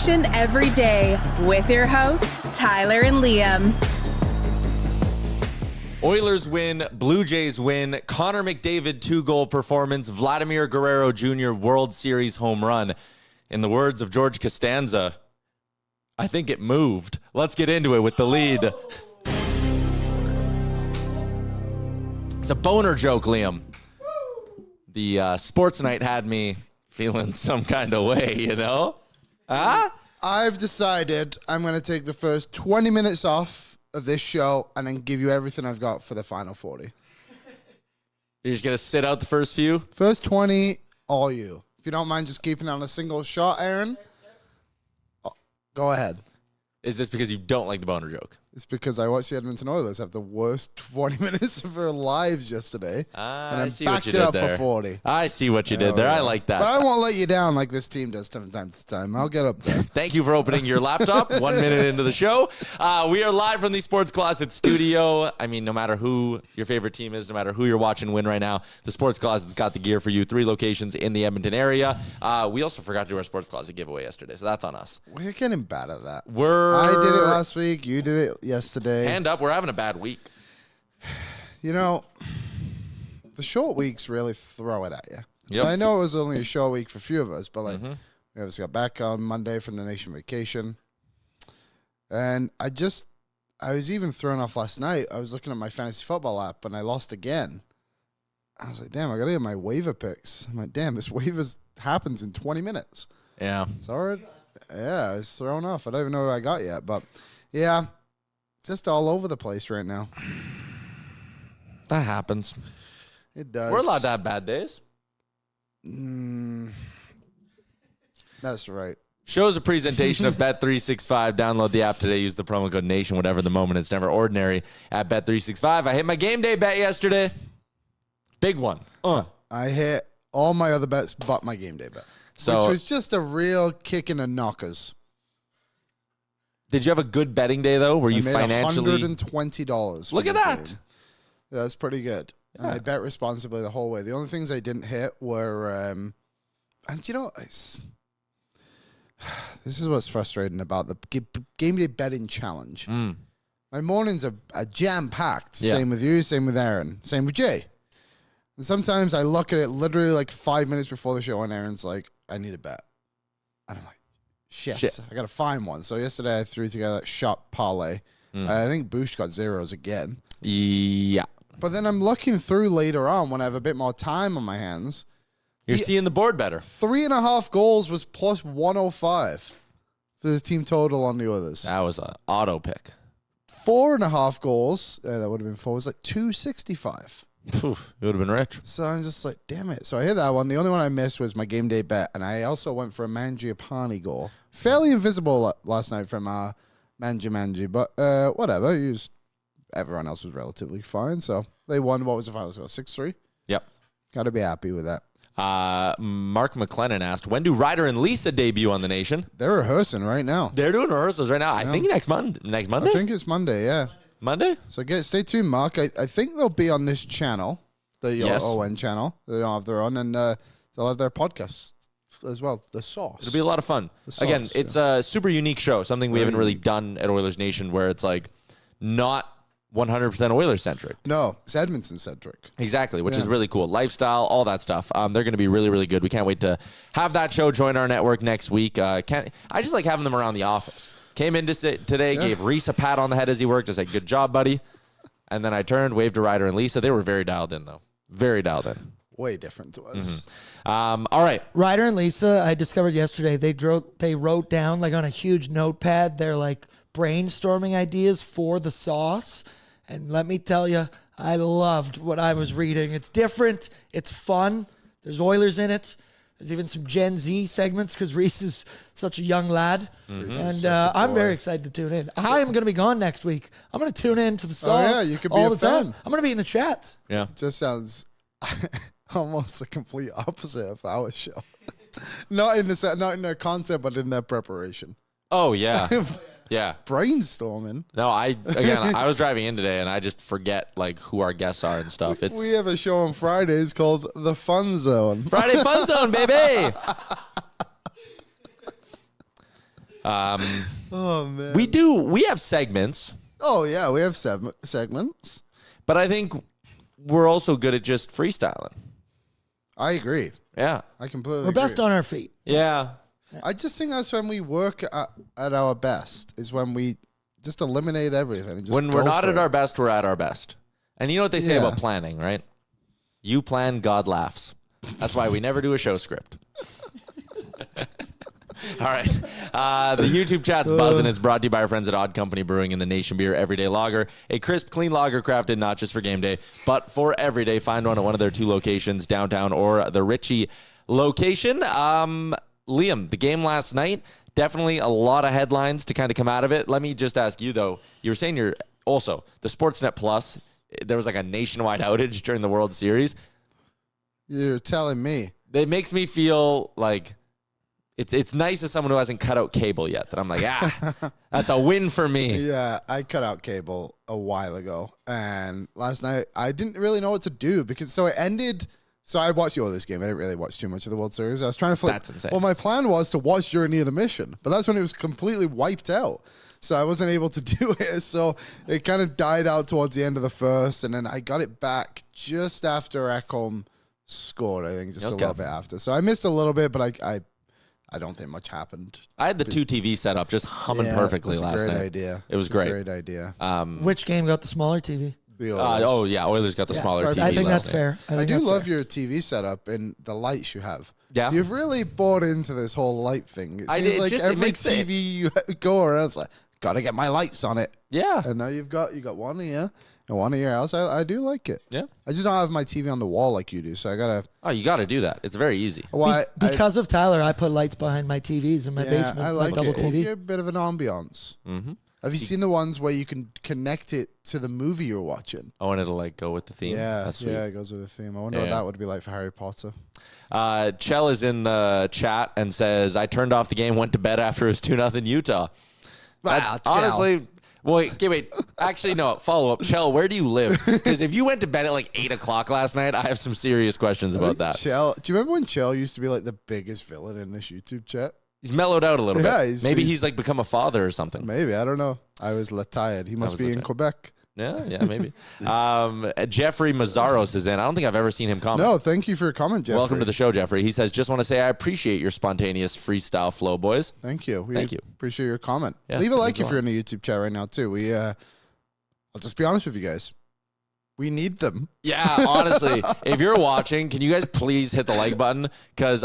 Oilersnation every day with your hosts, Tyler and Liam. Oilers win, Blue Jays win, Connor McDavid 2-goal performance, Vladimir Guerrero Jr. World Series home run. In the words of George Costanza, I think it moved. Let's get into it with the lead. It's a boner joke, Liam. The sports night had me feeling some kind of way, you know? Huh? I've decided I'm going to take the first 20 minutes off of this show and then give you everything I've got for the final 40. You're just going to sit out the first few? First 20, all you. If you don't mind just keeping on a single shot, Aaron, go ahead. Is this because you don't like the boner joke? It's because I watched the Edmonton Oilers have the worst 20 minutes of their lives yesterday. And I see backed what you it did up there. for 40. I see what you did there. I like that. But I won't let you down like this team does from time to time. I'll get up there. Thank you for opening your laptop 1 minute into the show. We are live from the Sports Closet studio. I mean, no matter who your favorite team is, no matter who you're watching win right now, the Sports Closet's got the gear for you. 3 locations in the Edmonton area. We also forgot to do our Sports Closet giveaway yesterday, so that's on us. We're getting bad at that. I did it last week. You did it yesterday. Hand up. We're having a bad week. You know, the short weeks really throw it at you. Yep. I know it was only a short week for a few of us, but we obviously got back on Monday from the nation vacation. And I was even thrown off last night. I was looking at my fantasy football app and I lost again. I was like, damn, I got to get my waiver picks. I'm like, damn, this waivers happens in 20 minutes. Yeah. Sorry. Yeah, I was thrown off. I don't even know who I got yet, but yeah, just all over the place right now. That happens. It does. We're allowed to have bad days. That's right. Show's a presentation of Bet365. Download the app today. Use the promo code NATION. Whatever the moment, it's never ordinary at Bet365. I hit my game day bet yesterday. Big one. I hit all my other bets but my game day bet, which was just a real kick in the knockers. Did you have a good betting day, though? Were you financially... $120. Look at that. Yeah, that's pretty good. Yeah. And I bet responsibly the whole way. The only things I didn't hit were... and you know, this is what's frustrating about the game day betting challenge. My mornings are jam-packed. Yeah. Same with you, same with Aaron, same with Jay. And sometimes I look at it literally like 5 minutes before the show, and Aaron's like, I need a bet. And I'm like, Shit. I got to find one. So yesterday I threw together that shot parlay. I think Boosh got zeros again. Yeah. But then I'm looking through later on when I have a bit more time on my hands. You're seeing the board better. 3.5 goals was plus 105 for the team total on the Oilers. That was an auto pick. 4.5 goals, that would have been 4, was like 265. Poof, you would have been rich. So I'm just like, damn it. So I hit that one. The only one I missed was my game day bet, and I also went for a Mangiapane goal. Fairly invisible last night from Mangi, but whatever. Everyone else was relatively fine, so they won. What was the final score? 6-3? Yep. Got to be happy with that. Mark McLennan asked, when do Ryder and Lisa debut on the Nation? They're rehearsing right now. They're doing rehearsals right now. I think next Monday. I think it's Monday, yeah. Monday? So stay tuned, Mark. I think they'll be on this channel, the ON channel. They don't have their own, and they'll have their podcast as well, The Sauce. It'll be a lot of fun. Again, it's a super unique show, something we haven't really done at Oilers Nation, where it's like not 100% Oilers-centric. No, it's Edmonton-centric. Exactly, which is really cool. Lifestyle, all that stuff. They're going to be really, really good. We can't wait to have that show join our network next week. I just like having them around the office. Came in today, gave Reese a pat on the head as he worked. I said, good job, buddy. And then I turned, waved to Ryder and Lisa. They were very dialed in, though. Very dialed in. Way different to us. All right. Ryder and Lisa, I discovered yesterday, they wrote down, like on a huge notepad, their like brainstorming ideas for the sauce. And let me tell you, I loved what I was reading. It's different. It's fun. There's Oilers in it. There's even some Gen Z segments because Reese is such a young lad. And I'm very excited to tune in. I am going to be gone next week. I'm going to tune in to the sauce you could be all a the fan. time. I'm going to be in the chats. Yeah. Just sounds almost a complete opposite of our show. Not in their content, but in their preparation. Oh, yeah. Yeah. Brainstorming. No, I was driving in today and I just forget like who our guests are and stuff. We have a show on Fridays called The Fun Zone. Friday Fun Zone, baby. Oh, man. We have segments, Oh, yeah, we have segments. but I think we're also good at just freestyling. I agree. Yeah. I completely We're agree. best on our feet. Yeah. I just think that's when we work at our best, is when we just eliminate everything. And just When we're go not for at it. our best, we're at our best. And you know what they say Yeah. about planning, right? You plan, God laughs. That's why we never do a show script. All right. The YouTube chat's buzzing. It's brought to you by our friends at Odd Company Brewing and the Nation Beer Everyday Lager. A crisp, clean lager crafted not just for game day, but for every day. Find one at one of their 2 locations, downtown or the Ritchie location. Liam, the game last night, definitely a lot of headlines to kind of come out of it. Let me just ask you, though. You were saying you're also the Sportsnet Plus. There was like a nationwide outage during the World Series. You're telling me. It makes me feel like it's nice as someone who hasn't cut out cable yet that I'm like, that's a win for me. Yeah, I cut out cable a while ago, and last night I didn't really know what to do because it ended. So I watched the Oilers game. I didn't really watch too much of the World Series. I was trying to flip. That's insane. Well, my plan was to watch during the intermission, but that's when it was completely wiped out. So I wasn't able to do it. So it kind of died out towards the end of the first, and then I got it back just after Ekholm scored. I think just a little bit after. So I missed a little bit, but I don't think much happened. I had the 2 TV set up just humming perfectly last night. Great idea. It was great. Great idea. Which game got the smaller TV? The Oilers. Oilers got the smaller right. TV. I think last that's night. fair. I think do that's love fair. your TV setup and the lights you have. Yeah. You've really bought into this whole light thing. It I seems did- like it every makes it- TV you go around, it's like, gotta get my lights on it. Yeah. And now you got one here and one at your house. I do like it. Yeah. I just don't have my TV on the wall like you do, so I gotta. Oh, you got to do that. It's very easy. Well, Because of Tyler, I put lights behind my TVs in my basement. I like double it. TV. You're a bit of an ambiance. Mm-hmm. Have you seen the ones where you can connect it to the movie you're watching? Oh, and it'll like go with the theme. Yeah, That's sweet. yeah, it goes with the theme. I wonder Yeah. what that would be like for Harry Potter. Chell is in the chat and says, I turned off the game, went to bed after it was 2-0 Utah. Wow, Chell. Honestly, well, wait. Actually, no, follow up. Chell, where do you live? Because if you went to bed at like 8 o'clock last night, I have some serious questions about that. Chell, do you remember when Chell used to be like the biggest villain in this YouTube chat? He's mellowed out a little Yeah, bit. Maybe he's like become a father or something. Maybe, I don't know. I was tired. He must was be in retired. Quebec. Yeah, maybe. Jeffrey Mazzaros is in. I don't think I've ever seen him comment. No, thank you for your comment, Jeffrey. Welcome to the show, Jeffrey. He says, just want to say I appreciate your spontaneous freestyle flow, boys. Thank you. Thank you. Appreciate your comment. Yeah, Leave a like means if a you're lot. in the YouTube chat right now too. I'll just be honest with you guys. We need them. Yeah, honestly, if you're watching, can you guys please hit the like button? Because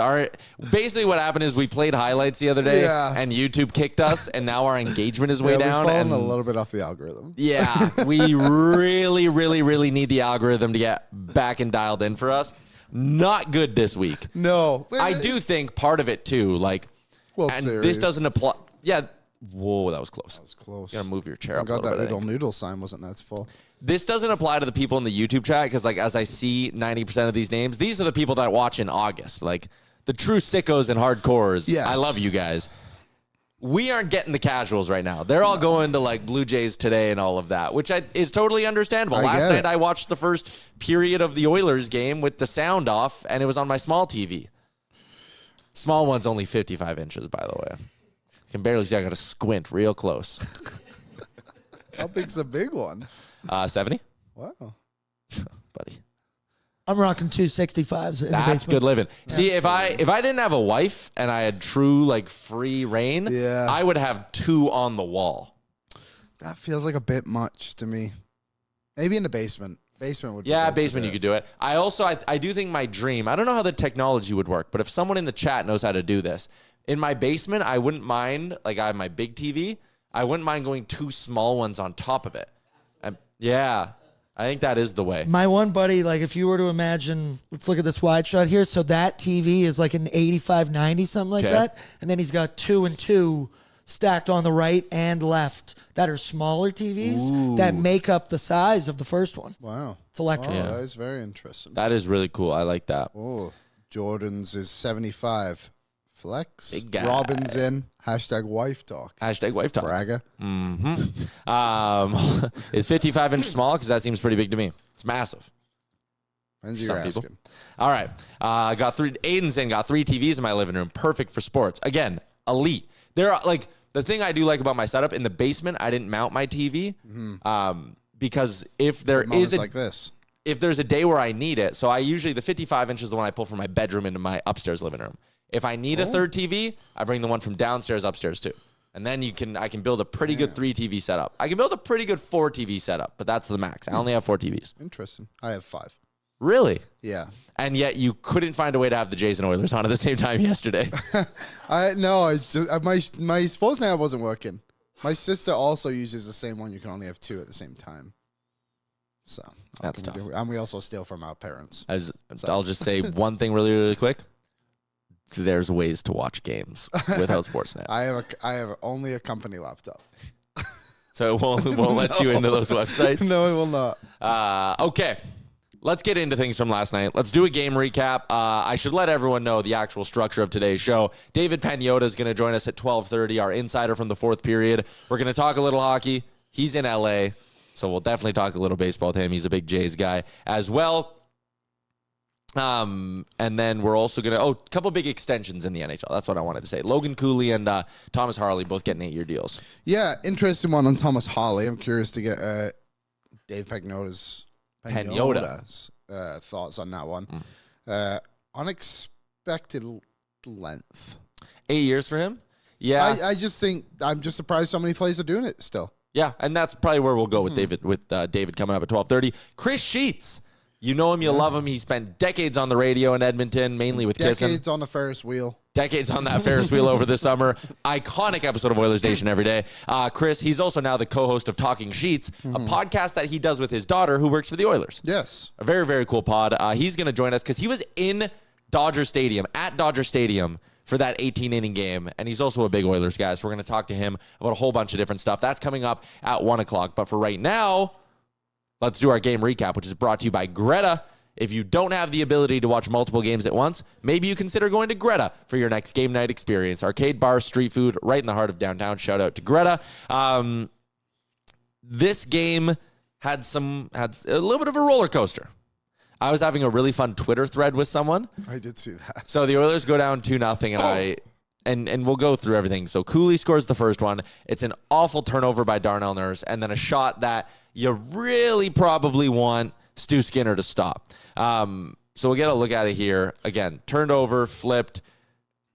basically what happened is we played highlights the other day, Yeah. and YouTube kicked us, and now our engagement is way Yeah, down. We've fallen And a little bit off the algorithm. yeah, we really, really, really need the algorithm to get back and dialed in for us. Not good this week. No. but I it's do think part of it too, like, World and Series. this doesn't apply. Yeah. Whoa, that was close. It's close. You gotta move your chair I up a got little that bit. I little think. noodle sign wasn't that full. This doesn't apply to the people in the YouTube chat because, like, as I see 90% of these names, these are the people that watch in August. Like, the true sickos and hardcores. Yes. I love you guys. We aren't getting the casuals right now. They're all going to, like, Blue Jays today and all of that, which is totally understandable. I Last get night it. I watched the first period of the Oilers game with the sound off, and it was on my small TV. Small one's only 55 inches, by the way. You can barely see. I got to squint real close. How big's the big one? 70? Wow. Buddy. I'm rocking 265s in the That's basement. good living. See, if I didn't have a wife and I had true like free reign, Yeah. I would have 2 on the wall. That feels like a bit much to me. Maybe in the basement. Basement would be Yeah, good to basement do you it. could do it. I also I do think my dream, I don't know how the technology would work, but if someone in the chat knows how to do this, in my basement, I wouldn't mind, like I have my big TV, I wouldn't mind going 2 small ones on top of it. Yeah, I think that is the way. My one buddy, like if you were to imagine, let's look at this wide shot here. So that TV is like an 85, 90, something like Okay. that. And then he's got 2 and 2 stacked on the right and left that are smaller TVs that make up the size of the first one. Wow. It's electric. Oh, Yeah. that is very interesting. That is really cool. I like that. Oh, Jordan's is 75. Flex. Big guy. Robin's in. Hashtag wife talk. Hashtag wife talk. Bragger. Is 55 inch small? Because that seems pretty big to me. It's massive. Depends who Some you're people. asking. All right. Aiden's in, got 3 TVs in my living room. Perfect for sports. Again, elite. They're like The thing I do like about my setup, in the basement, I didn't mount my TV because if there is like this. If there's a day where I need it, so I usually, the 55 inch is the one I pull from my bedroom into my upstairs living room. If I need a third TV, I bring the one from downstairs upstairs too. And then I can build a pretty good 3 TV setup. I can build a pretty good 4 TV setup, but that's the max. I only have 4 TVs. Interesting. I have 5. Really? Yeah. And yet you couldn't find a way to have the Jays and Oilers on at the same time yesterday. My sports now wasn't working. My sister also uses the same one. You can only have 2 at the same time. So that's tough. And we also steal from our parents. I'll just say one thing really, really quick. There's ways to watch games without Sportsnet. I have only a company laptop. So it won't let you into those websites? No, it will not. Okay. Let's get into things from last night. Let's do a game recap. I should let everyone know the actual structure of today's show. David Pagnotta is going to join us at 12:30, our insider from the 4th period. We're going to talk a little hockey. He's in LA, so we'll definitely talk a little baseball with him. He's a big Jays guy as well. And then we're also going to, a couple big extensions in the NHL. That's what I wanted to say. Logan Cooley and Thomas Harley both getting 8-year deals. Yeah, interesting one on Thomas Harley. I'm curious to get Dave Pagnotta's thoughts on that one. Unexpected length. 8 years for him? Yeah. I just think, I'm just surprised so many players are doing it still. Yeah, and that's probably where we'll go with David coming up at 12:30. Chris Sheets. You know him, you love him. He spent decades on the radio in Edmonton, mainly with Kissing. Decades on the Ferris wheel. Decades on that Ferris wheel over the summer. Iconic episode of Oilersnation every day. Chris, he's also now the co-host of Talking Sheets, a podcast that he does with his daughter who works for the Oilers. Yes. A very, very cool pod. He's going to join us because he was in at Dodger Stadium for that 18-inning game, and he's also a big Oilers guy, so we're going to talk to him about a whole bunch of different stuff. That's coming up at 1 o'clock. But for right now, let's do our game recap, which is brought to you by Greta. If you don't have the ability to watch multiple games at once, maybe you consider going to Greta for your next game night experience. Arcade bar, street food, right in the heart of downtown. Shout out to Greta. This game had a little bit of a roller coaster. I was having a really fun Twitter thread with someone. I did see that. So the Oilers go down 2-0, and we'll go through everything. So Cooley scores the first one. It's an awful turnover by Darnell Nurse, and then a shot that you really probably want Stu Skinner to stop. So we'll get a look at it here. Again, turned over, flipped.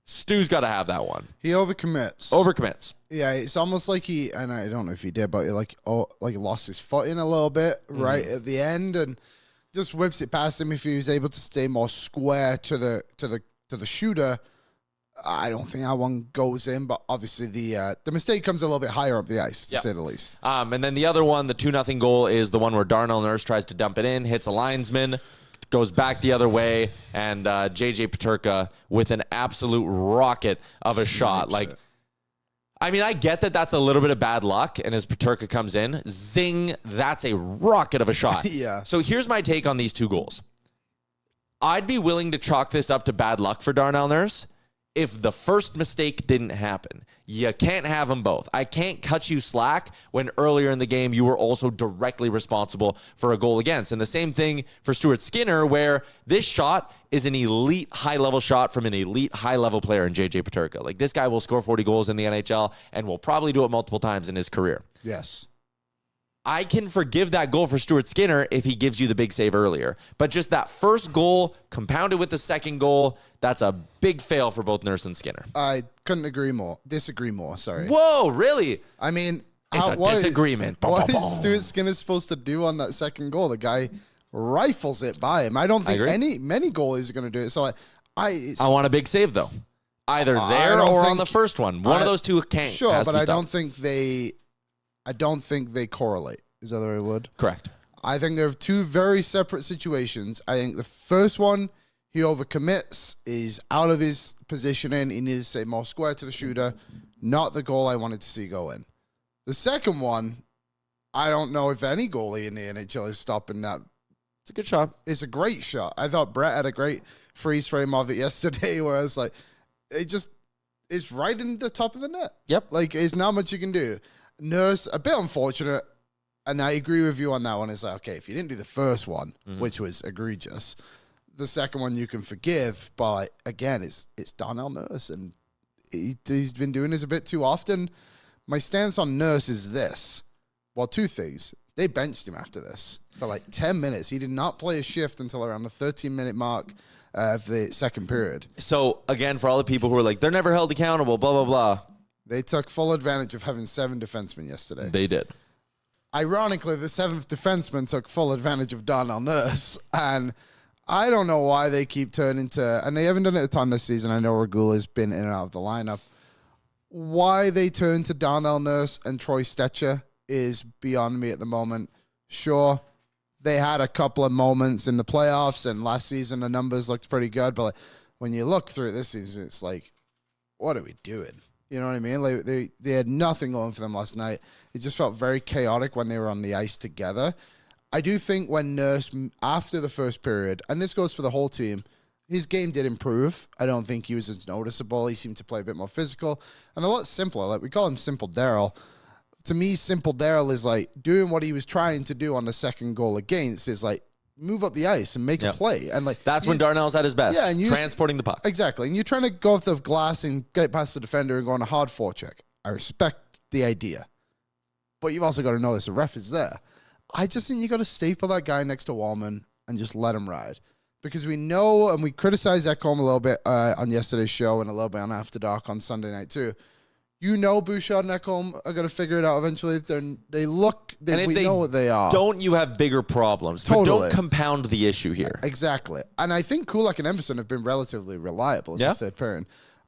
Stu's got to have that one. He overcommits. Yeah, it's almost like and I don't know if he did, but like lost his footing a little bit right at the end, and just whips it past him. If he was able to stay more square to the shooter, I don't think that one goes in, but obviously the mistake comes a little bit higher up the ice, to say the least. And then the other one, the 2-0 goal, is the one where Darnell Nurse tries to dump it in, hits a linesman, goes back the other way, and JJ Peterka with an absolute rocket of a shot. I mean, I get that that's a little bit of bad luck, and as Peterka comes in, zing, that's a rocket of a shot. Yeah. So here's my take on these 2 goals. I'd be willing to chalk this up to bad luck for Darnell Nurse if the first mistake didn't happen. You can't have them both. I can't cut you slack when earlier in the game you were also directly responsible for a goal against. And the same thing for Stuart Skinner, where this shot is an elite high-level shot from an elite high-level player in JJ Peterka. Like, this guy will score 40 goals in the NHL and will probably do it multiple times in his career. Yes. I can forgive that goal for Stuart Skinner if he gives you the big save earlier. But just that first goal compounded with the second goal, that's a big fail for both Nurse and Skinner. I couldn't disagree more, sorry. Whoa, really? I mean, it's a disagreement. What is Stuart Skinner supposed to do on that second goal? The guy rifles it by him. I don't think many goalies are going to do it. So I want a big save, though. Either there or on the first one. One of those two can't. Sure, but I don't think they correlate. Is that the right word? Correct. I think they're 2 very separate situations. I think the first one, he overcommits, is out of his positioning. He needs to stay more square to the shooter. Not the goal I wanted to see go in. The second one, I don't know if any goalie in the NHL is stopping that. It's a good shot. It's a great shot. I thought Brett had a great freeze frame of it yesterday where it's like, it's right in the top of the net. Yep. Like, there's not much you can do. Nurse, a bit unfortunate, and I agree with you on that one. It's like, okay, if you didn't do the first one, which was egregious, the second one you can forgive, but again, it's Darnell Nurse, and he's been doing this a bit too often. My stance on Nurse is this. Well, two things. They benched him after this for like 10 minutes. He did not play a shift until around the 13-minute mark of the second period. So, again, for all the people who are like, they're never held accountable, blah, blah, blah. They took full advantage of having 7 defensemen yesterday. They did. Ironically, the 7th defenseman took full advantage of Darnell Nurse. And I don't know why they keep turning to, and they haven't done it a ton this season. I know Regula's been in and out of the lineup. Why they turn to Darnell Nurse and Troy Stecher is beyond me at the moment. Sure, they had a couple of moments in the playoffs, and last season the numbers looked pretty good. But like, when you look through it this season, it's like, what are we doing? You know what I mean? Like they had nothing going for them last night. It just felt very chaotic when they were on the ice together. I do think when Nurse, after the first period, and this goes for the whole team, his game did improve. I don't think he was as noticeable. He seemed to play a bit more physical and a lot simpler. Like, we call him Simple Daryl. To me, Simple Daryl is like doing what he was trying to do on the second goal against, is like move up the ice and make a play. And like that's when Darnell's at his best. Yeah, and transporting the puck. Exactly. And you're trying to go off the glass and get it past the defender and go on a hard forecheck. I respect the idea. But you've also got to know this, the ref is there. I just think you got to staple that guy next to Wallman and just let him ride. Because we know, and we criticized Ekholm a little bit on yesterday's show and a little bit on After Dark on Sunday night too. You know Bouchard and Ekholm are going to figure it out eventually. We know what they are. Don't you have bigger problems? Totally. But don't compound the issue here. Exactly. And I think Kulak and Emerson have been relatively reliable as a third pairing.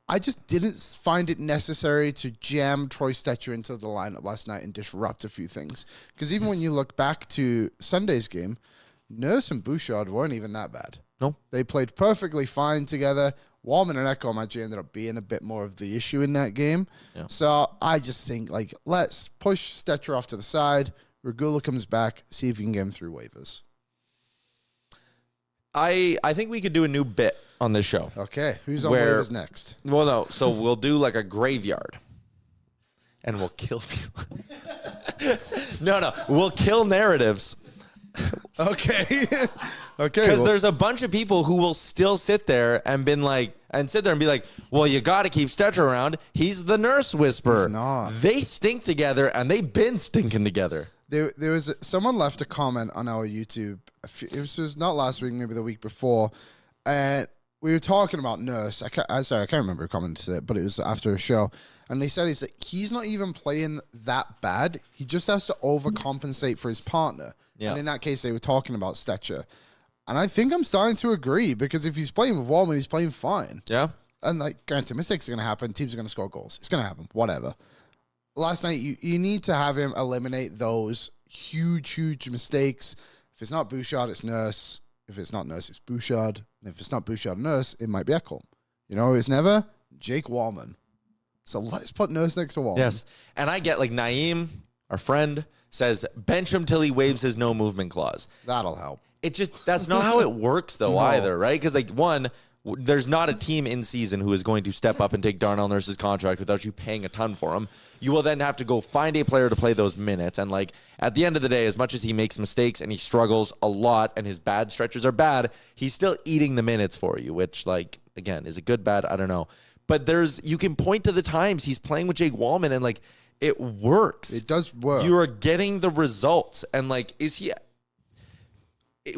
I just didn't find it necessary to jam Troy Stecher into the lineup last night and disrupt a few things. Because even when you look back to Sunday's game, Nurse and Bouchard weren't even that bad. No. They played perfectly fine together. Wallman and Ekholm actually ended up being a bit more of the issue in that game. Yeah. So I just think, like, let's push Stecher off to the side. Regula comes back, see if you can get him through waivers. I think we could do a new bit on this show. Okay. Who's on waivers next? Well, no. So we'll do like a graveyard. And we'll kill people. No. We'll kill narratives. Okay. Okay. Because there's a bunch of people who will still sit there and be like, well, you got to keep Stecher around. He's the nurse whisperer. He's not. They stink together, and they've been stinking together. There was someone left a comment on our YouTube. It was not last week, maybe the week before. We were talking about Nurse. I can't remember who commented it, but it was after a show. And they said he's not even playing that bad. He just has to overcompensate for his partner. Yeah. And in that case, they were talking about Stecher. And I think I'm starting to agree, because if he's playing with Wallman, he's playing fine. Yeah. And like, granted, mistakes are going to happen. Teams are going to score goals. It's going to happen. Whatever. Last night, you need to have him eliminate those huge mistakes. If it's not Bouchard, it's Nurse. If it's not Nurse, it's Bouchard. And if it's not Bouchard Nurse, it might be Ekholm. You know, it's never Jake Wallman. So let's put Nurse next to Wallman. Yes. And I get, like, Naeem, our friend, says bench him till he waives his no movement clause. That'll help. That's not how it works, though, either, right? Because, like, one, there's not a team in season who is going to step up and take Darnell Nurse's contract without you paying a ton for him. You will then have to go find a player to play those minutes. And, like, at the end of the day, as much as he makes mistakes and he struggles a lot and his bad stretches are bad, he's still eating the minutes for you, which, like, again, is it good, bad? I don't know. But you can point to the times he's playing with Jake Wallman and, like, it works. It does work. You are getting the results. And, like,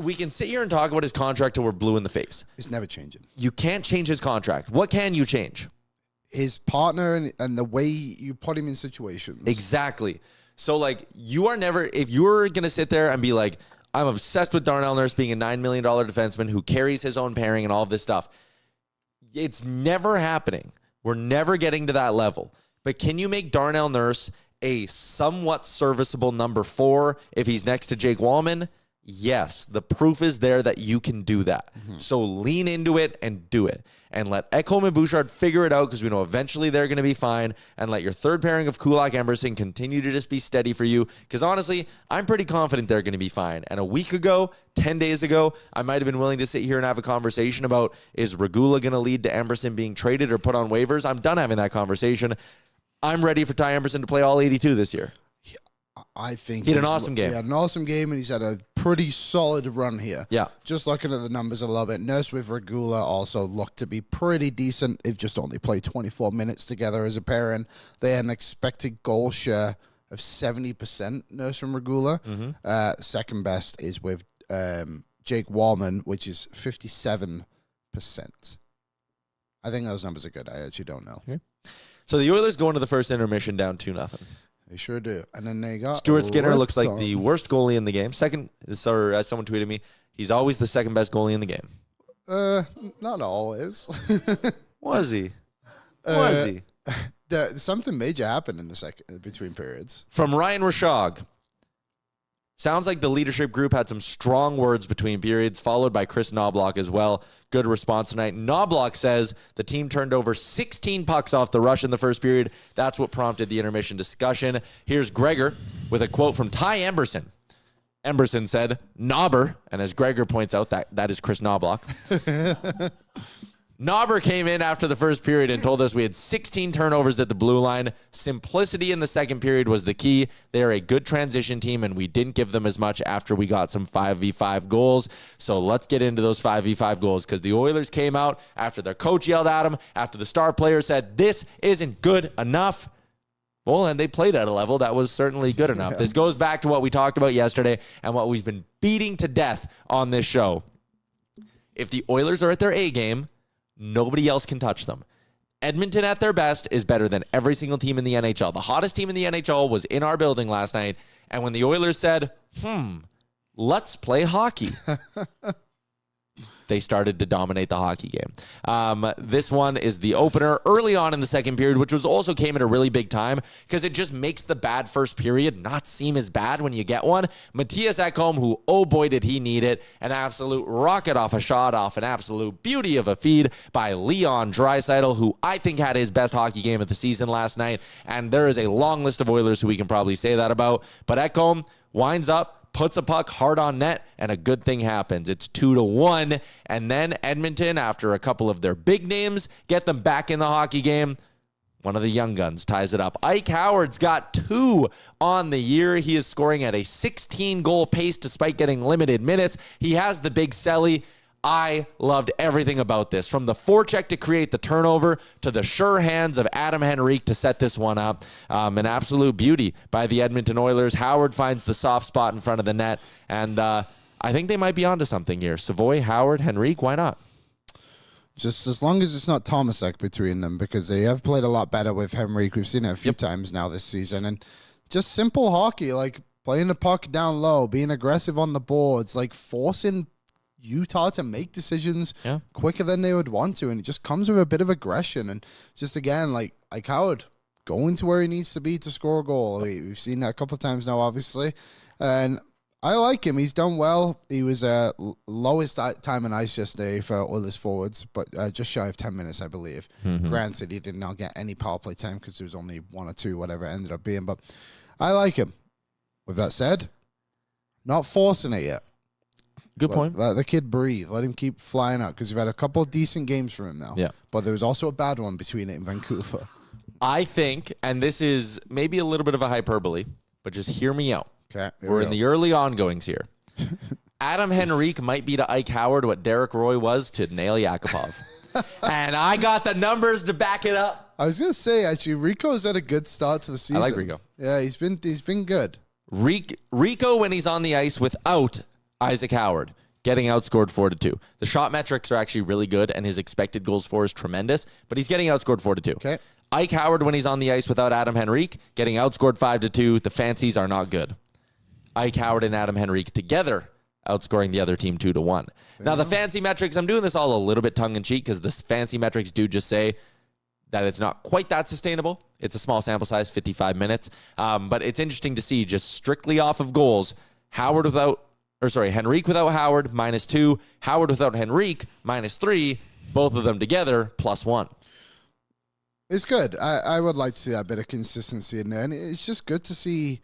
we can sit here and talk about his contract till we're blue in the face. It's never changing. You can't change his contract. What can you change? His partner and the way you put him in situations. Exactly. So, like, if you're going to sit there and be like, I'm obsessed with Darnell Nurse being a $9 million defenseman who carries his own pairing and all of this stuff, it's never happening. We're never getting to that level. But can you make Darnell Nurse a somewhat serviceable number 4 if he's next to Jake Wallman? Yes, the proof is there that you can do that. Mm-hmm. So lean into it and do it. And let Ekholm and Bouchard figure it out, because we know eventually they're going to be fine. And let your third pairing of Kulak Emerson continue to just be steady for you. Because honestly, I'm pretty confident they're going to be fine. And a week ago, 10 days ago, I might have been willing to sit here and have a conversation about, is Regula going to lead to Emerson being traded or put on waivers? I'm done having that conversation. I'm ready for Ty Emerson to play all 82 this year. I think he had an awesome game. He had an awesome game, and he's had a pretty solid run here. Yeah. Just looking at the numbers a little bit, Nurse with Regula also looked to be pretty decent. They've just only played 24 minutes together as a pairing. They had an expected goal share of 70%, Nurse from Regula. Second best is with Jake Wallman, which is 57%. I think those numbers are good. I actually don't know. Okay. So the Oilers go into the first intermission down 2-0. They sure do. And then they got Stuart Skinner looks like on. the worst goalie in the game. Second, or as someone tweeted me, he's always the second best goalie in the game. Not always. Was he? Was he? Something major happened in the second between periods. From Ryan Rashog. Sounds like the leadership group had some strong words between periods, followed by Chris Knobloch as well. Good response tonight. Knobloch says the team turned over 16 pucks off the rush in the first period. That's what prompted the intermission discussion. Here's Gregor with a quote from Ty Emberson. Emberson said, "Knobber," and as Gregor points out, that is Chris Knobloch. Knobber came in after the first period and told us we had 16 turnovers at the blue line. Simplicity in the second period was the key. They're a good transition team, and we didn't give them as much after we got some 5v5 goals. So let's get into those 5v5 goals, because the Oilers came out after their coach yelled at them, after the star player said, "This isn't good enough." Well, and they played at a level that was certainly good enough. Yeah. This goes back to what we talked about yesterday and what we've been beating to death on this show. If the Oilers are at their A game, nobody else can touch them. Edmonton at their best is better than every single team in the NHL. The hottest team in the NHL was in our building last night, and when the Oilers said, let's play hockey, they started to dominate the hockey game. This one is the opener early on in the second period, which also came at a really big time because it just makes the bad first period not seem as bad when you get one. Matthias Ekholm, who, oh boy, did he need it. An absolute rocket off a shot off an absolute beauty of a feed by Leon Draisaitl, who I think had his best hockey game of the season last night. And there is a long list of Oilers who we can probably say that about. But Ekholm winds up, puts a puck hard on net, and a good thing happens. It's 2-1, and then Edmonton, after a couple of their big names, get them back in the hockey game. One of the young guns ties it up. Ike Howard's got 2 on the year. He is scoring at a 16-goal pace despite getting limited minutes. He has the big celly. I loved everything about this, from the forecheck to create the turnover to the sure hands of Adam Henrique to set this one up. An absolute beauty by the Edmonton Oilers. Howard finds the soft spot in front of the net, and I think they might be onto something here. Savoy, Howard, Henrique, why not? Just as long as it's not Tomasek between them, because they have played a lot better with Henrique. We've seen it a few times now this season, and just simple hockey, like playing the puck down low, being aggressive on the boards, like forcing Utah to make decisions quicker than they would want to, and it just comes with a bit of aggression, and just again, like Howard going to where he needs to be to score a goal. We've seen that a couple of times now, obviously, and I like him. He's done well. He was lowest time on ice yesterday for Oilers forwards, but just shy of 10 minutes, I believe. Granted, he did not get any power play time because there was only 1 or 2, whatever it ended up being, but I like him. With that said, not forcing it yet. Good point. Let the kid breathe. Let him keep flying out, because you've had a couple of decent games from him now. Yeah. But there was also a bad one between it in Vancouver. I think, and this is maybe a little bit of a hyperbole, but just hear me out. Okay. We're in the early ongoings here. Adam Henrique might be to Ike Howard what Derek Roy was to Nail Yakupov. And I got the numbers to back it up. I was going to say, actually, Rico's had a good start to the season. I like Rico. Yeah, he's been good. Rico, when he's on the ice without Isaac Howard, getting outscored 4-2. The shot metrics are actually really good, and his expected goals for is tremendous, but he's getting outscored 4-2. Okay. Ike Howard, when he's on the ice without Adam Henrique, getting outscored 5-2. The fancies are not good. Ike Howard and Adam Henrique together outscoring the other team 2-1. Now, the fancy metrics, I'm doing this all a little bit tongue-in-cheek because the fancy metrics do just say that it's not quite that sustainable. It's a small sample size, 55 minutes. But it's interesting to see, just strictly off of goals, Henrique without Howard, -2. Howard without Henrique, -3. Both of them together, +1. It's good. I would like to see that bit of consistency in there. And it's just good to see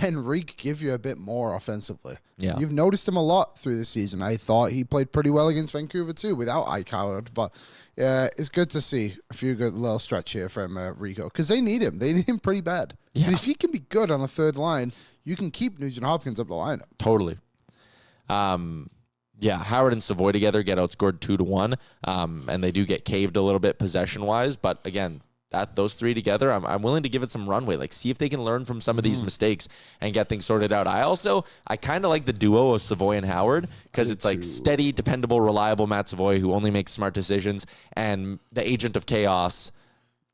Henrique give you a bit more offensively. Yeah. You've noticed him a lot through the season. I thought he played pretty well against Vancouver too without Ike Howard. But yeah, it's good to see a few good little stretch here from Rico, because they need him. They need him pretty bad. Yeah. If he can be good on a third line, you can keep Nugent Hopkins up the lineup. Totally. Yeah, Howard and Savoy together get outscored 2-1, and they do get caved a little bit possession-wise. But again, those three together, I'm willing to give it some runway. Like, see if they can learn from some of these mistakes and get things sorted out. I kind of like the duo of Savoy and Howard because it's like steady, dependable, reliable Matt Savoy who only makes smart decisions, and the agent of chaos,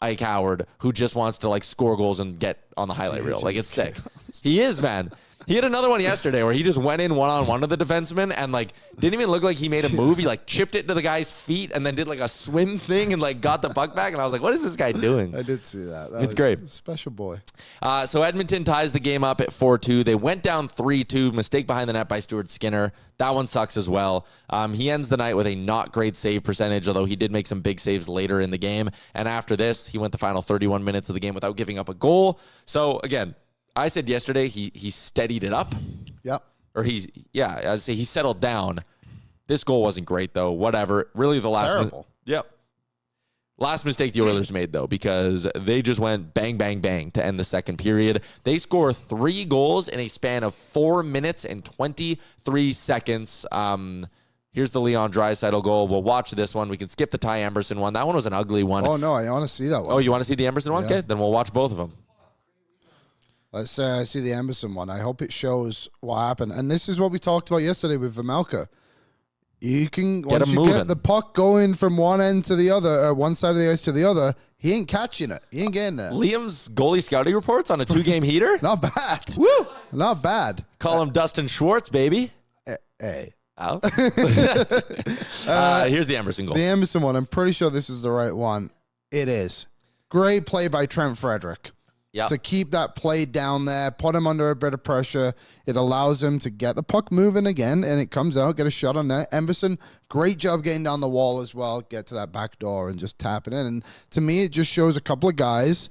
Ike Howard, who just wants to like score goals and get on the highlight reel. Like, it's sick. He is, man. He had another one yesterday where he just went in one-on-one to the defenseman and, like, didn't even look like he made a move. He, like, chipped it to the guy's feet and then did, like, a swim thing and, like, got the puck back. And I was like, what is this guy doing? I did see that. It's great. A special boy. So Edmonton ties the game up at 4-2. They went down 3-2. Mistake behind the net by Stuart Skinner. That one sucks as well. He ends the night with a not great save percentage, although he did make some big saves later in the game. And after this, he went the final 31 minutes of the game without giving up a goal. So, again, I said yesterday he steadied it up. Yep. Or I'd say he settled down. This goal wasn't great, though. Whatever. Really, the last Terrible. Yep. Last mistake the Oilers made, though, because they just went bang, bang, bang to end the second period. They score 3 goals in a span of 4 minutes and 23 seconds. Here's the Leon Draisaitl goal. We'll watch this one. We can skip the Ty Emberson one. That one was an ugly one. Oh, no, I want to see that one. Oh, you want to see the Emberson one? Yeah. Okay, then we'll watch both of them. Let's see the Emberson one. I hope it shows what happened. And this is what we talked about yesterday with Vejmelka. You can, once you get the puck going from one end to the other, one side of the ice to the other, he ain't catching it. He ain't getting it. Liam's goalie scouting reports on a 2-game heater? Not bad. Woo! Not bad. Call him Dustin Schwartz, baby. Hey. Oh. Here's the Emberson goal. The Emberson one, I'm pretty sure this is the right one. It is. Great play by Trent Frederick. Yep. To keep that play down there, put him under a bit of pressure. It allows him to get the puck moving again, and it comes out, get a shot on net. Emberson, great job getting down the wall as well, get to that back door and just tap it in. And to me, it just shows a couple of guys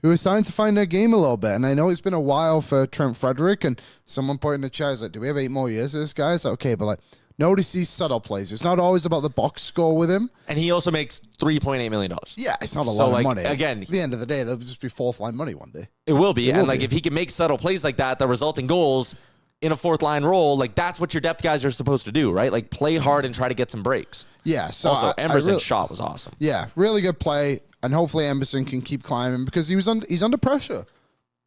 who are starting to find their game a little bit. And I know it's been a while for Trent Frederick, and someone put in the chat, like, do we have 8 more years of this guy? It's like, okay, but like, notice these subtle plays. It's not always about the box score with him. And he also makes $3.8 million. Yeah, it's not a lot of money. Again, at the end of the day, that'll just be fourth line money one day. It will be. If he can make subtle plays like that result in goals in a fourth line role, like that's what your depth guys are supposed to do, right? Like play hard and try to get some breaks. Yeah. So also, Emberson's shot was awesome. Yeah, really good play. And hopefully Emberson can keep climbing because he's under pressure.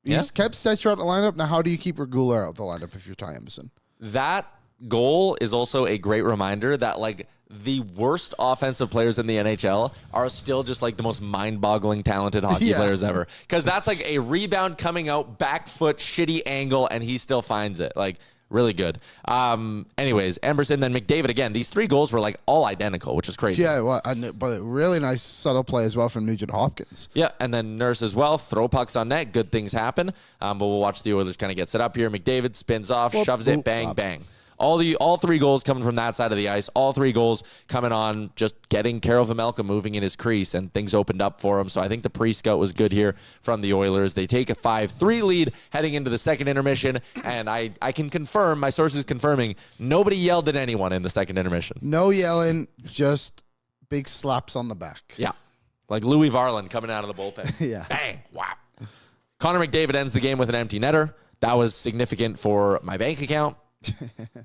He's kept Stetcher out the lineup. Now, how do you keep Regula out the lineup if you're Ty Emberson? That goal is also a great reminder that like the worst offensive players in the NHL are still just like the most mind-boggling talented hockey players ever. Because that's like a rebound coming out, back foot, shitty angle, and he still finds it. Like really good. Anyways, Emberson, then McDavid again. These 3 goals were like all identical, which is crazy. Yeah, well, but really nice subtle play as well from Nugent Hopkins. Yeah, and then Nurse as well. Throw pucks on net. Good things happen. But we'll watch the Oilers kind of get set up here. McDavid spins off, shoves it, bang, bang. All 3 goals coming from that side of the ice. All 3 goals coming on just getting Karel Vejmelka moving in his crease, and things opened up for him. So I think the pre-scout was good here from the Oilers. They take a 5-3 lead heading into the second intermission, and I can confirm, my sources confirming, nobody yelled at anyone in the second intermission. No yelling, just big slaps on the back. Yeah, like Louis Varland coming out of the bullpen. Yeah. Bang, wow. Connor McDavid ends the game with an empty netter. That was significant for my bank account.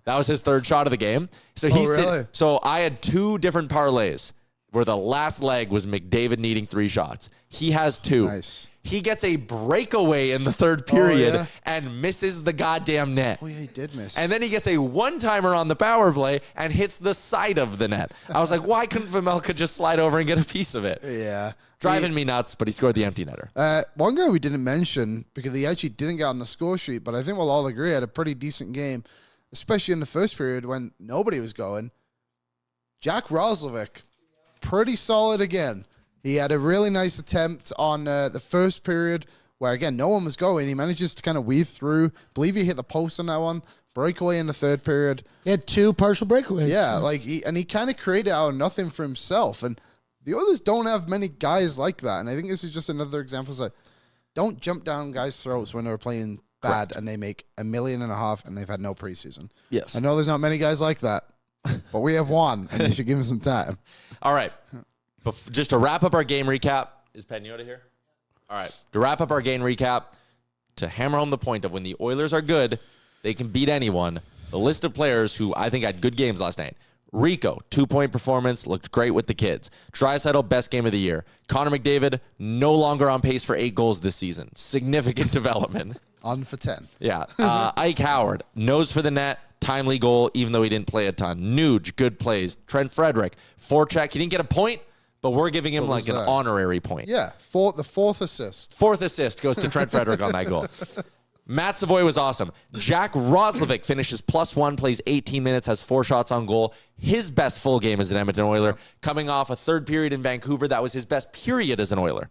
That was his 3rd shot of the game. So really? So I had 2 different parlays where the last leg was McDavid needing 3 shots. He has 2. Nice. He gets a breakaway in the 3rd period and misses the goddamn net. Oh, yeah, he did miss. And then he gets a one-timer on the power play and hits the side of the net. I was like, why couldn't Vejmelka just slide over and get a piece of it? Yeah. Driving me nuts, but he scored the empty netter. One guy we didn't mention because he actually didn't get on the score sheet, but I think we'll all agree had a pretty decent game, especially in the first period when nobody was going. Jack Roslovic, pretty solid again. He had a really nice attempt on the first period where, again, no one was going. He manages to kind of weave through. Believe he hit the post on that one. Breakaway in the 3rd period. He had 2 partial breakaways. Yeah, he kind of created out of nothing for himself. And the Oilers don't have many guys like that. And I think this is just another example. It's like, don't jump down guys' throats when they're playing bad and they make $1.5 million and they've had no preseason. Yes. I know there's not many guys like that, but we have one, and you should give him some time. All right. Just to wrap up our game recap, is Pagnotta here? All right. To wrap up our game recap, to hammer home the point of when the Oilers are good, they can beat anyone. the list of players who I think had good games last night. Rico, 2-point performance, looked great with the kids. Draisaitl, best game of the year. Connor McDavid, no longer on pace for 8 goals this season. Significant development. On for 10. Yeah. Ike Howard, nose for the net, timely goal, even though he didn't play a ton. Nuge, good plays. Trent Frederick, forecheck. He didn't get a point, but we're giving him like an honorary point. Yeah, the fourth assist. Fourth assist goes to Trent Frederick on that goal. Matt Savoy was awesome. Jack Roslovic finishes +1, plays 18 minutes, has 4 shots on goal. His best full game as an Edmonton Oiler, coming off a third period in Vancouver. That was his best period as an Oiler.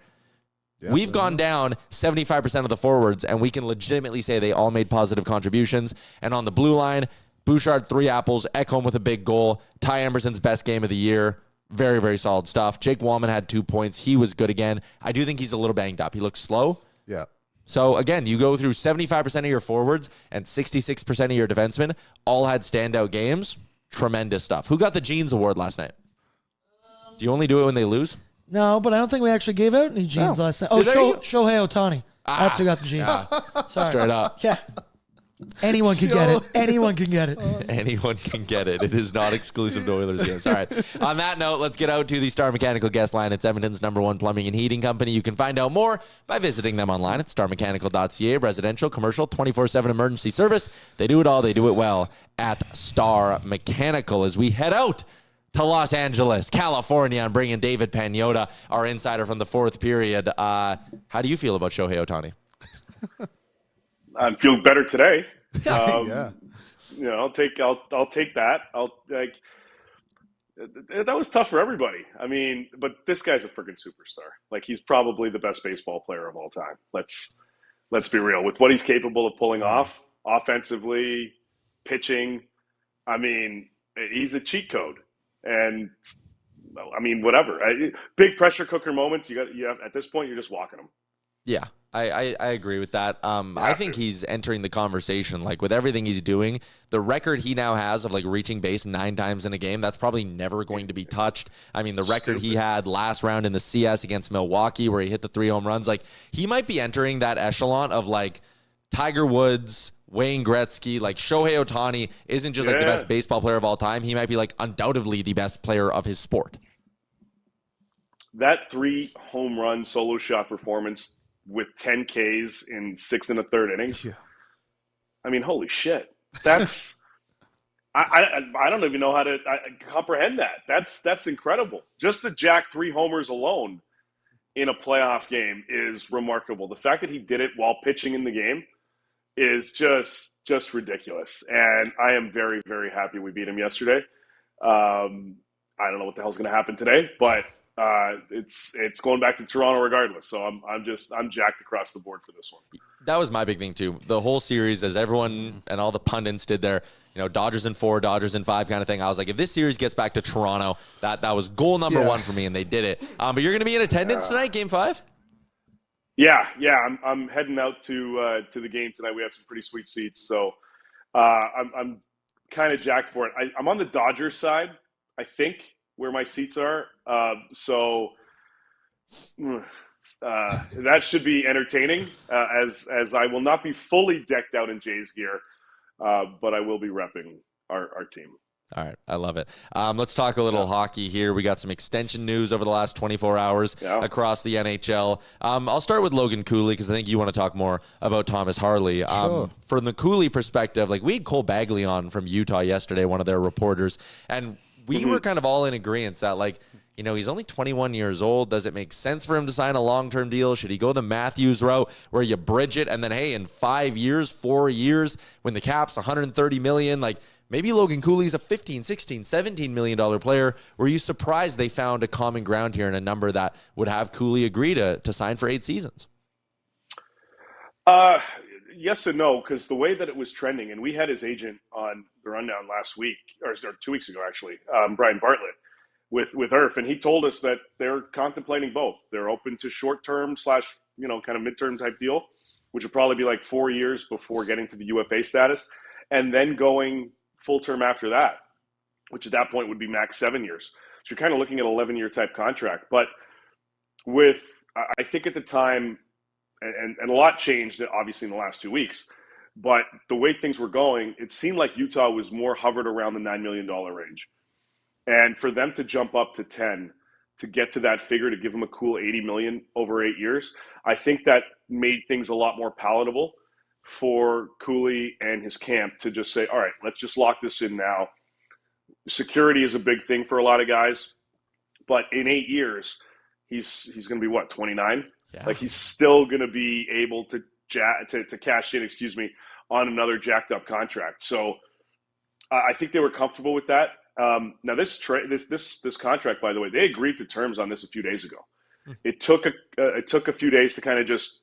Yeah, we've gone down 75% of the forwards, and we can legitimately say they all made positive contributions. And on the blue line, Bouchard, 3 apples, Ekholm with a big goal, Ty Emberson's best game of the year. Very, very solid stuff. Jake Wallman had 2 points. He was good again. I do think he's a little banged up. He looks slow. Yeah. So, again, you go through 75% of your forwards and 66% of your defensemen all had standout games. Tremendous stuff. Who got the Jeans Award last night? Do you only do it when they lose? No, but I don't think we actually gave out any jeans last night. Shohei Ohtani. That's who got the jeans. Sorry. Straight up. Yeah. Anyone can get it. Anyone can get it. Anyone can get it. It is not exclusive to Oilers games. All right. On that note, let's get out to the Star Mechanical guest line. It's Edmonton's #1 plumbing and heating company. You can find out more by visiting them online at starmechanical.ca. Residential, commercial, 24/7 emergency service. They do it all. They do it well at Star Mechanical. As we head out to Los Angeles, California, and bring in David Pagnotta, our insider from the 4th period. How do you feel about Shohei Ohtani? I'm feeling better today. Yeah. You know, I'll take that. That was tough for everybody. I mean, but this guy's a freaking superstar. Like, he's probably the best baseball player of all time. Let's be real. With what he's capable of pulling off offensively, pitching, I mean, he's a cheat code. And I mean, whatever. Big pressure cooker moment. You have at this point, you're just walking him. Yeah, I agree with that. I think he's entering the conversation, like, with everything he's doing. The record he now has of, like, reaching base 9 times in a game, that's probably never going to be touched. I mean, the record he had last round in the CS against Milwaukee where he hit the 3 home runs, like, he might be entering that echelon of, like, Tiger Woods, Wayne Gretzky. Like, Shohei Ohtani isn't just like the best baseball player of all time. He might be, like, undoubtedly the best player of his sport. That 3 home run solo shot performance with 10 Ks in 6 1/3 innings. Yeah. I mean, holy shit. That's I don't even know how to comprehend that. That's incredible. Just to jack 3 homers alone in a playoff game is remarkable. The fact that he did it while pitching in the game is just ridiculous. And I am very, very happy we beat him yesterday. I don't know what the hell's going to happen today, but it's going back to Toronto regardless. So I'm jacked across the board for this one. That was my big thing too. The whole series, as everyone and all the pundits did their, Dodgers in 4, Dodgers in 5 kind of thing. I was like, if this series gets back to Toronto, that was goal number 1 for me, and they did it. But you're going to be in attendance tonight, Game 5? Yeah. I'm heading out to the game tonight. We have some pretty sweet seats, so I'm kind of jacked for it. I'm on the Dodgers side, I think, where my seats are. So that should be entertaining, as I will not be fully decked out in Jays gear, but I will be repping our team. All right. I love it. Let's talk a little hockey here. We got some extension news over the last 24 hours across the NHL. I'll start with Logan Cooley because I think you want to talk more about Thomas Harley. Sure. From the Cooley perspective, like, we had Cole Bagley on from Utah yesterday, one of their reporters, and we were kind of all in agreement that, like, he's only 21 years old. Does it make sense for him to sign a long-term deal? Should he go the Matthews route where you bridge it and then, hey, in 4 years, when the cap's $130 million, like, maybe Logan Cooley's a $15, $16, $17 million player? Were you surprised they found a common ground here and a number that would have Cooley agree to sign for 8 seasons? Yes and no, because the way that it was trending, and we had his agent on the rundown last week, or 2 weeks ago, actually, Brian Bartlett, with IRF, and he told us that they're contemplating both. They're open to short-term / kind of midterm type deal, which would probably be like 4 years before getting to the UFA status, and then going full-term after that, which at that point would be max 7 years. So you're kind of looking at an 11-year type contract. But I think at the time, and a lot changed, obviously, in the last 2 weeks, But the way things were going, it seemed like Utah was more hovered around the $9 million range. And for them to jump up to 10, to get to that figure, to give them a cool 80 million over 8 years, I think that made things a lot more palatable for Cooley and his camp to just say, all right, let's just lock this in now. Security is a big thing for a lot of guys, but in 8 years, he's going to be what, 29? Yeah. Like, he's still going to be able to cash in, on another jacked up contract. So I think they were comfortable with that. Now this contract, by the way, they agreed to terms on this a few days ago. It took a few days to kind of just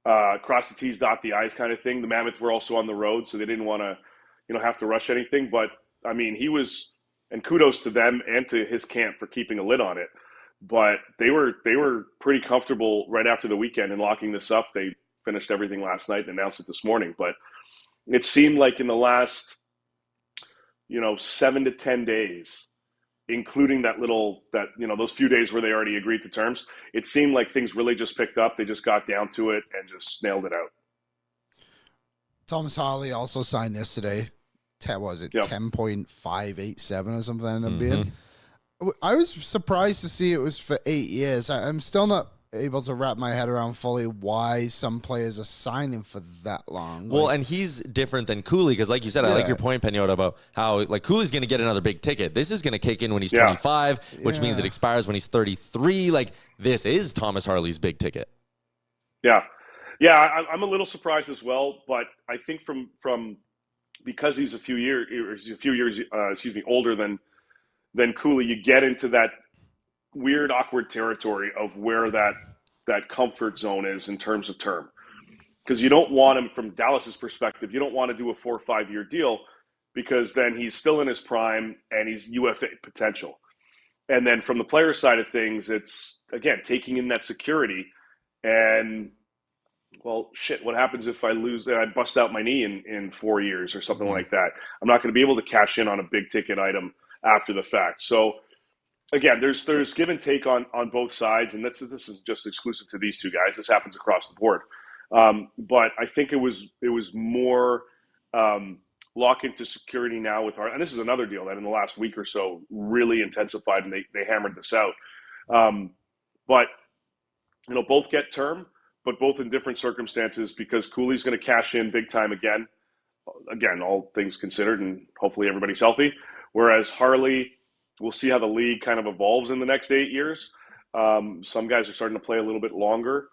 cross the T's, dot the I's kind of thing. The Mammoth were also on the road, so they didn't want to, have to rush anything. But I mean, and kudos to them and to his camp for keeping a lid on it. But they were pretty comfortable right after the weekend in locking this up. They finished everything last night and announced it this morning. But it seemed like in the last, 7 to 10 days, including those few days where they already agreed to terms, it seemed like things really just picked up. They just got down to it and just nailed it out. Thomas Harley also signed yesterday. What was it? Yep. 10.587 or something ended up being. I was surprised to see it was for 8 years. I'm still not able to wrap my head around fully why some players are signing for that long. Well, and he's different than Cooley because, like you said, I like your point, Pagnotta, about how Cooley's going to get another big ticket. This is going to kick in when he's 25, which means it expires when he's 33. Like, this is Thomas Harley's big ticket. Yeah, I'm a little surprised as well, but I think from because he's a few years older than Cooley, you get into that weird, awkward territory of where that comfort zone is in terms of term. Because you don't want him, from Dallas's perspective, you don't want to do a 4 or 5 year deal because then he's still in his prime and he's UFA potential. And then from the player side of things, it's, again, taking in that security and, well, shit, what happens if I bust out my knee in 4 years or something like that? I'm not going to be able to cash in on a big ticket item after the fact. So, again, there's give and take on both sides, and this is just exclusive to these two guys. This happens across the board. But I think it was more lock into security now with and this is another deal that in the last week or so really intensified, and they hammered this out. But both get term, but both in different circumstances because Cooley's going to cash in big time again. Again, all things considered, and hopefully everybody's healthy. Whereas Harley, we'll see how the league kind of evolves in the next 8 years. Some guys are starting to play a little bit longer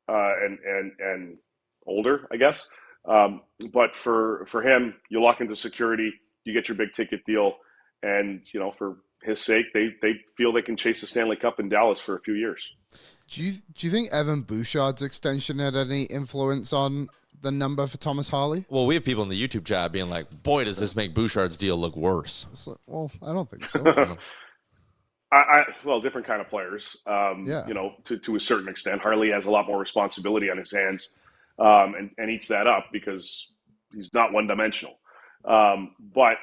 and older, I guess. But for him, you lock into security, you get your big ticket deal, and for his sake, they feel they can chase the Stanley Cup in Dallas for a few years. Do you think Evan Bouchard's extension had any influence on the number for Thomas Harley? Well, we have people in the YouTube chat being like, boy, does this make Bouchard's deal look worse. Well, I don't think so. Well, different kind of players, to a certain extent. Harley has a lot more responsibility on his hands and eats that up because he's not one-dimensional. But,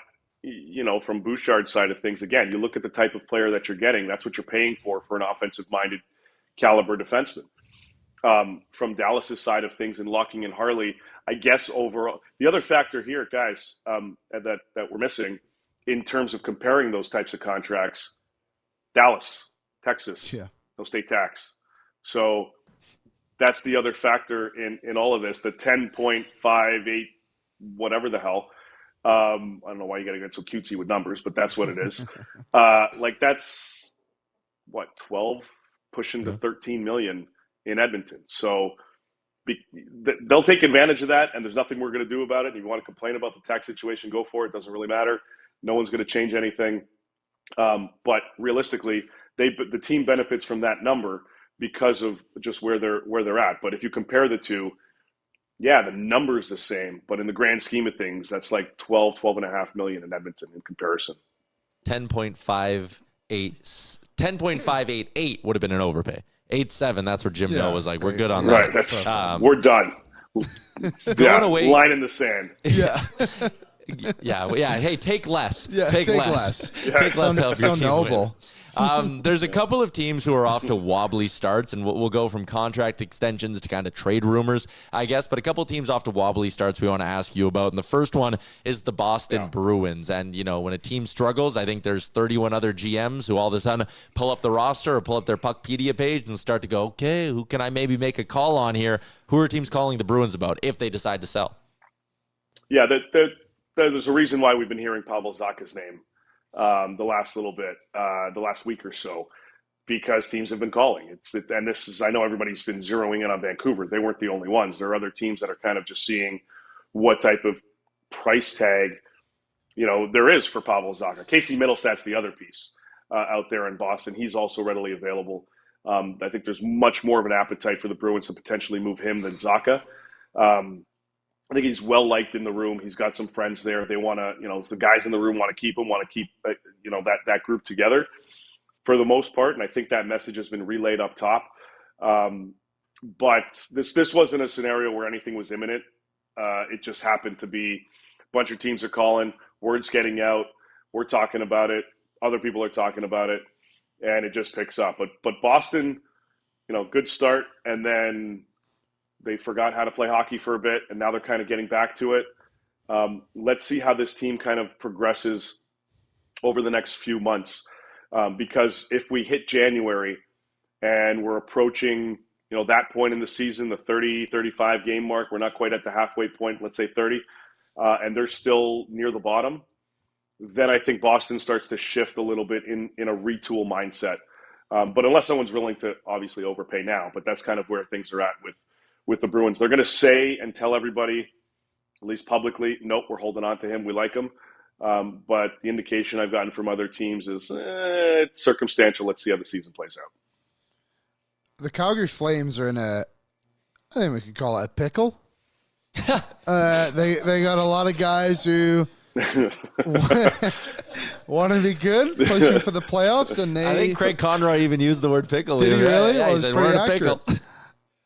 from Bouchard's side of things, again, you look at the type of player that you're getting. That's what you're paying for an offensive-minded caliber defenseman. From Dallas's side of things and locking in Harley, I guess overall, the other factor here, guys, that we're missing in terms of comparing those types of contracts, Dallas, Texas, no state tax. So that's the other factor in all of this, the 10.58, whatever the hell. I don't know why you got to get so cutesy with numbers, but that's what it is. That's what, 12 pushing to 13 million in Edmonton. So they'll take advantage of that, and there's nothing we're going to do about it. If you want to complain about the tax situation, go for it. It doesn't really matter. No one's going to change anything. But realistically, the team benefits from that number because of just where they're at. But if you compare the two, the number's the same. But in the grand scheme of things, that's like 12.5 million in Edmonton in comparison. 10.588 would have been an overpay. 8.7, that's where Jim Doe was like, we're good on that. Right, we're done. Going away. Line in the sand. Yeah. Yeah. Hey, take less. Yeah, take less. Take less to help your team noble. There's a couple of teams who are off to wobbly starts, and we'll go from contract extensions to kind of trade rumors, I guess. But a couple of teams off to wobbly starts we want to ask you about. And the first one is the Boston Bruins. And, when a team struggles, I think there's 31 other GMs who all of a sudden pull up the roster or pull up their Puckpedia page and start to go, okay, who can I maybe make a call on here? Who are teams calling the Bruins about if they decide to sell? Yeah, there's a reason why we've been hearing Pavel Zacha's name the last little bit, the last week or so, because teams have been calling. I know everybody's been zeroing in on Vancouver. They weren't the only ones. There are other teams that are kind of just seeing what type of price tag, there is for Pavel Zacha. Casey Middlestat's the other piece out there in Boston. He's also readily available. I think there's much more of an appetite for the Bruins to potentially move him than Zacha. I think he's well liked in the room. He's got some friends there. They want to, the guys in the room want to keep him, that group together for the most part. And I think that message has been relayed up top. But this wasn't a scenario where anything was imminent. It just happened to be a bunch of teams are calling, words getting out. We're talking about it. Other people are talking about it, and it just picks up. But Boston, good start, and then they forgot how to play hockey for a bit, and now they're kind of getting back to it. Let's see how this team kind of progresses over the next few months. Because if we hit January and we're approaching, that point in the season, the 30, 35 game mark, we're not quite at the halfway point, let's say 30, and they're still near the bottom, then I think Boston starts to shift a little bit in a retool mindset. But unless someone's willing to obviously overpay now, but that's kind of where things are at with the Bruins. They're going to say and tell everybody, at least publicly, nope, we're holding on to him. We like him. But the indication I've gotten from other teams is it's circumstantial. Let's see how the season plays out. The Calgary Flames are in I think we could call it a pickle. They got a lot of guys who want to be good, pushing for the playoffs, and I think Craig Conroy even used the word pickle. Did he really? Yeah, he said we're in a pickle.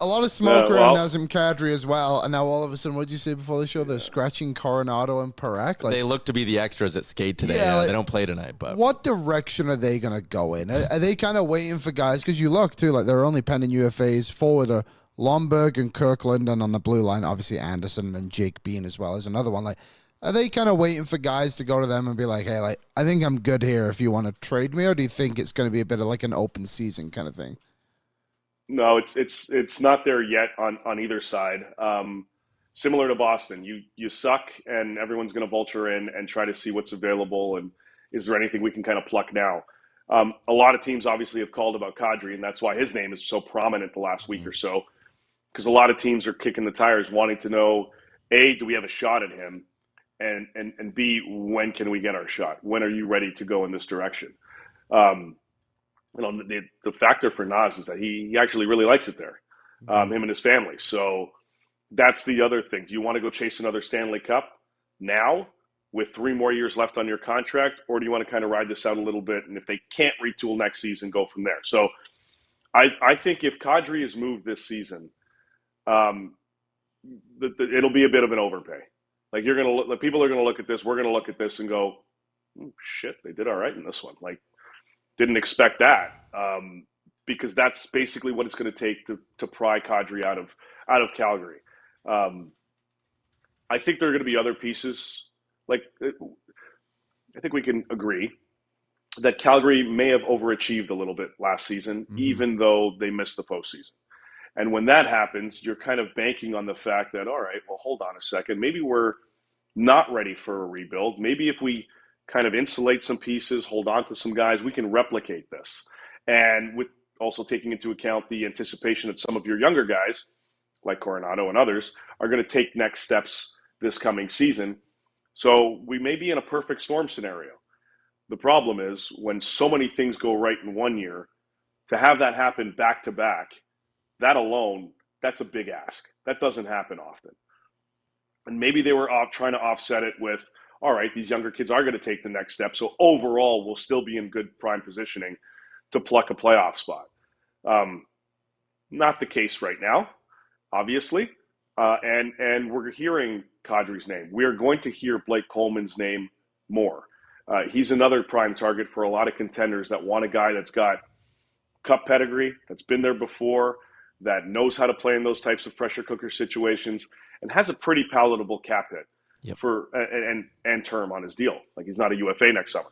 A lot of smoke around Nazem Kadri as well, and now all of a sudden, what did you say before the show? They're scratching Coronado and Parak. They look to be the extras at skate today. Yeah, they don't play tonight. But what direction are they going to go in? Are they kind of waiting for guys? Because you look too, like they're only pending UFAs forward are Lomberg and Kirkland, and on the blue line, obviously Anderson and Jake Bean as well as another one. Like, are they kind of waiting for guys to go to them and be like, hey, like I think I'm good here if you want to trade me, or do you think it's going to be a bit of like an open season kind of thing? No, it's not there yet on either side. Similar to Boston, you suck, and everyone's going to vulture in and try to see what's available, and is there anything we can kind of pluck now? A lot of teams obviously have called about Kadri, and that's why his name is so prominent the last week or so, because a lot of teams are kicking the tires, wanting to know, A, do we have a shot at him, and B, when can we get our shot? When are you ready to go in this direction? The factor for Nas is that he actually really likes it there, him and his family. So that's the other thing. Do you want to go chase another Stanley Cup now with 3 more years left on your contract, or do you want to kind of ride this out a little bit? And if they can't retool next season, go from there. So I think if Kadri is moved this season, it'll be a bit of an overpay. Like people are going to look at this. We're going to look at this and go, oh, shit, they did all right in this one. Like, didn't expect that, because that's basically what it's going to take to pry Kadri out of Calgary. I think there are going to be other pieces. Like, I think we can agree that Calgary may have overachieved a little bit last season, even though they missed the postseason. And when that happens, you're kind of banking on the fact that, all right, well, hold on a second. Maybe we're not ready for a rebuild. Maybe if we kind of insulate some pieces, hold on to some guys, we can replicate this. And with also taking into account the anticipation that some of your younger guys, like Coronado and others, are going to take next steps this coming season. So we may be in a perfect storm scenario. The problem is when so many things go right in one year, to have that happen back to back, that alone, that's a big ask. That doesn't happen often. And maybe they were trying to offset it with, all right, these younger kids are going to take the next step. So overall, we'll still be in good prime positioning to pluck a playoff spot. Not the case right now, obviously. And we're hearing Kadri's name. We are going to hear Blake Coleman's name more. He's another prime target for a lot of contenders that want a guy that's got cup pedigree, that's been there before, that knows how to play in those types of pressure cooker situations, and has a pretty palatable cap hit for and term on his deal. Like, he's not a UFA next summer.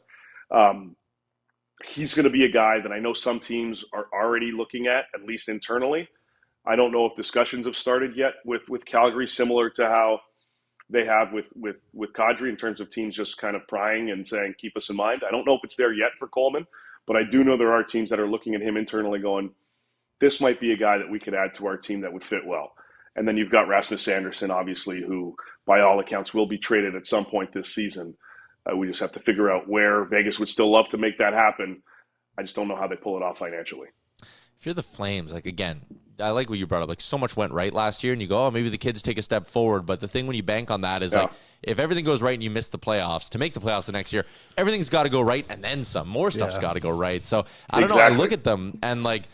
He's going to be a guy that I know some teams are already looking at least internally. I don't know if discussions have started yet with Calgary, similar to how they have with Kadri, in terms of teams just kind of prying and saying, keep us in mind. I don't know if it's there yet for Coleman, but I do know there are teams that are looking at him internally going, this might be a guy that we could add to our team that would fit well. And then you've got Rasmus Andersson, obviously, who by all accounts will be traded at some point this season. We just have to figure out where. Vegas would still love to make that happen. I just don't know how they pull it off financially. If you're the Flames, like, again, I like what you brought up. Like, so much went right last year, and you go, oh, maybe the kids take a step forward. But the thing when you bank on that is, like, if everything goes right and you miss the playoffs, to make the playoffs the next year, everything's got to go right and then some. More stuff's got to go right. So, I don't know. I look at them, and, like,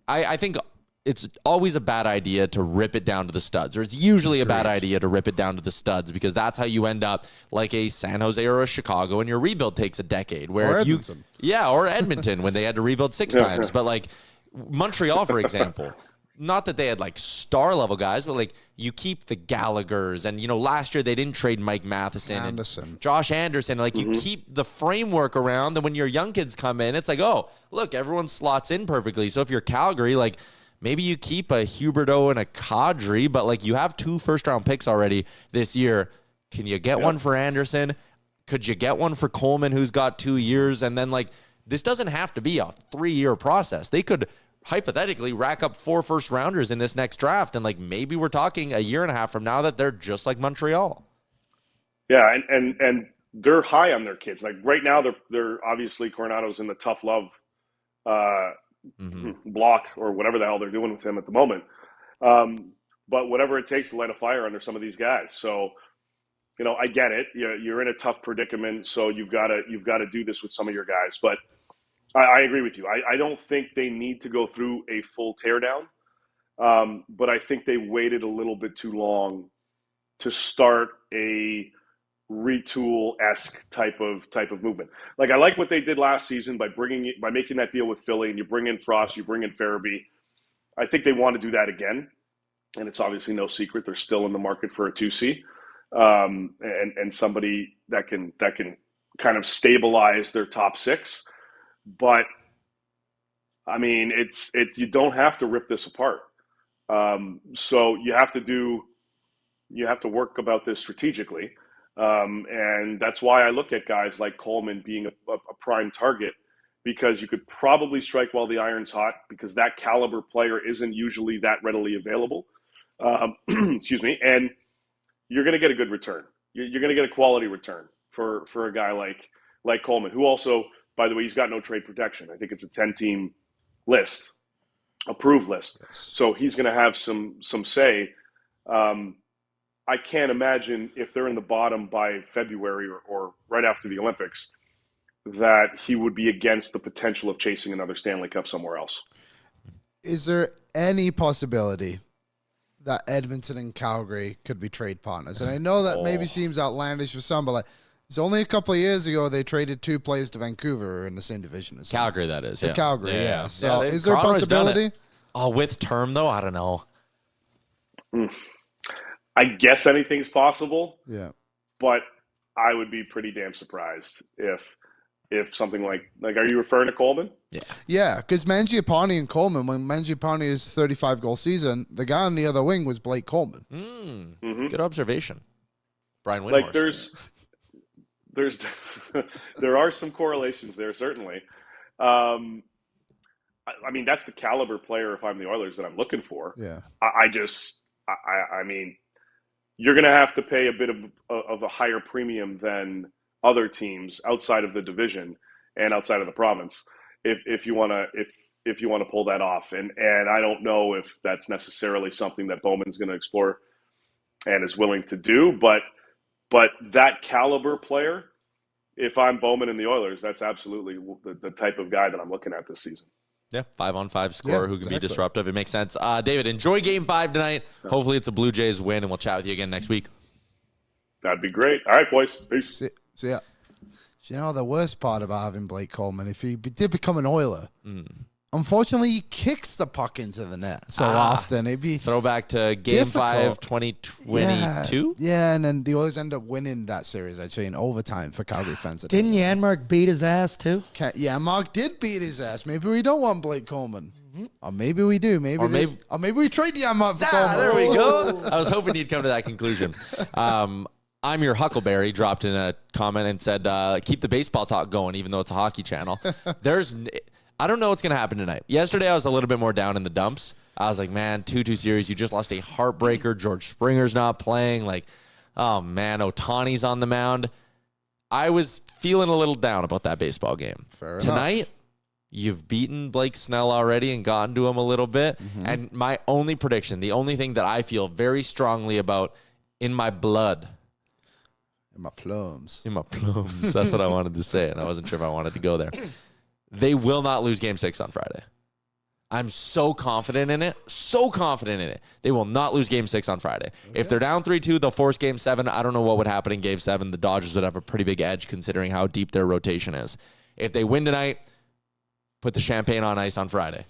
I think it's always a bad idea to rip it down to the studs, or it's usually a bad idea to rip it down to the studs, because that's how you end up like a San Jose or a Chicago, and your rebuild takes a decade. Where or if Edmonton. Or Edmonton when they had to rebuild 6 times. But, like, Montreal, for example, not that they had, like, star-level guys, but, like, you keep the Gallaghers. And, you know, last year they didn't trade Mike Matheson and Josh Anderson. Like, you keep the framework around. Then when your young kids come in, it's like, oh, look, everyone slots in perfectly. So if you're Calgary, like, maybe you keep a Huberdeau and a Kadri, but, like, you have 2 first-round picks already this year. Can you get one for Anderson? Could you get one for Coleman, who's got 2 years? And then, like, this doesn't have to be a 3-year process. They could hypothetically rack up 4 first-rounders in this next draft, and, like, maybe we're talking a year and a half from now that they're just like Montreal. Yeah, and they're high on their kids. Like, right now, they're obviously Coronado's in the tough love block, or whatever the hell they're doing with him at the moment. But whatever it takes to light a fire under some of these guys. So, you know, I get it. You're in a tough predicament, so you've got to do this with some of your guys. But I agree with you. I don't think they need to go through a full teardown, but I think they waited a little bit too long to start a retool-esque type of movement. Like, I like what they did last season by making that deal with Philly, and you bring in Frost, you bring in Farabee. I think they want to do that again, and it's obviously no secret they're still in the market for a 2C, and somebody that can kind of stabilize their top 6. But I mean, you don't have to rip this apart. So you have to work about this strategically. And that's why I look at guys like Coleman being a prime target, because you could probably strike while the iron's hot, because that caliber player isn't usually that readily available. Excuse me. And you're going to get a good return. You're going to get a quality return for a guy like Coleman, who also, by the way, he's got no trade protection. I think it's a 10-team list, approved list. Yes. So he's going to have some say. I can't imagine, if they're in the bottom by February or right after the Olympics, that he would be against the potential of chasing another Stanley Cup somewhere else. Is there any possibility that Edmonton and Calgary could be trade partners? And I know that maybe seems outlandish for some, but, like, it's only a couple of years ago they traded 2 players to Vancouver in the same division as Calgary, that is. Yeah. Calgary, yeah. So yeah, is there a possibility? Oh, with term, though? I don't know. I guess anything's possible. Yeah. But I would be pretty damn surprised if something like, are you referring to Coleman? Yeah. Yeah, because Mangiapane and Coleman, when Mangiapane's 35-goal season, the guy on the other wing was Blake Coleman. Good observation. Brian Windhorst. Like, there are some correlations there, certainly. I mean, that's the caliber player, if I'm the Oilers, that I'm looking for. Yeah. I mean, you're going to have to pay a bit of a higher premium than other teams outside of the division and outside of the province if you want to pull that off. And I don't know if that's necessarily something that Bowman's going to explore and is willing to do, but that caliber player, if I'm Bowman and the Oilers, that's absolutely the type of guy that I'm looking at this season. Yeah, 5-on-5 scorer who can be disruptive. It makes sense. David, enjoy Game 5 tonight. Hopefully it's a Blue Jays win, and we'll chat with you again next week. That'd be great. All right, boys. Peace. See ya. Do you know the worst part about having Blake Coleman? If he did become an Oiler, unfortunately, he kicks the puck into the net so often. It'd be throwback to Game 5, 2022. Yeah, and then the Oilers end up winning that series, actually, in overtime for Calgary fans. Didn't Janmark beat his ass, too? Yeah, Mark did beat his ass. Maybe we don't want Blake Coleman. Or maybe we do. Maybe we trade Janmark for Coleman. There we go. I was hoping you'd come to that conclusion. I'm your Huckleberry dropped in a comment and said, keep the baseball talk going, even though it's a hockey channel. I don't know what's going to happen tonight. Yesterday, I was a little bit more down in the dumps. I was like, man, 2-2 series. You just lost a heartbreaker. George Springer's not playing. Like, oh, man, Ohtani's on the mound. I was feeling a little down about that baseball game. Fair Tonight, enough. you've beaten Blake Snell already and gotten to him a little bit. And my only prediction, the only thing that I feel very strongly about in my blood, In my plums. That's what I wanted to say, and I wasn't sure if I wanted to go there. They will not lose Game 6 on Friday. I'm so confident in it. They will not lose Game 6 on Friday. Okay. If they're down 3-2, they'll force Game 7. I don't know what would happen in Game 7. The Dodgers would have a pretty big edge considering how deep their rotation is. If they win tonight, put the champagne on ice on Friday.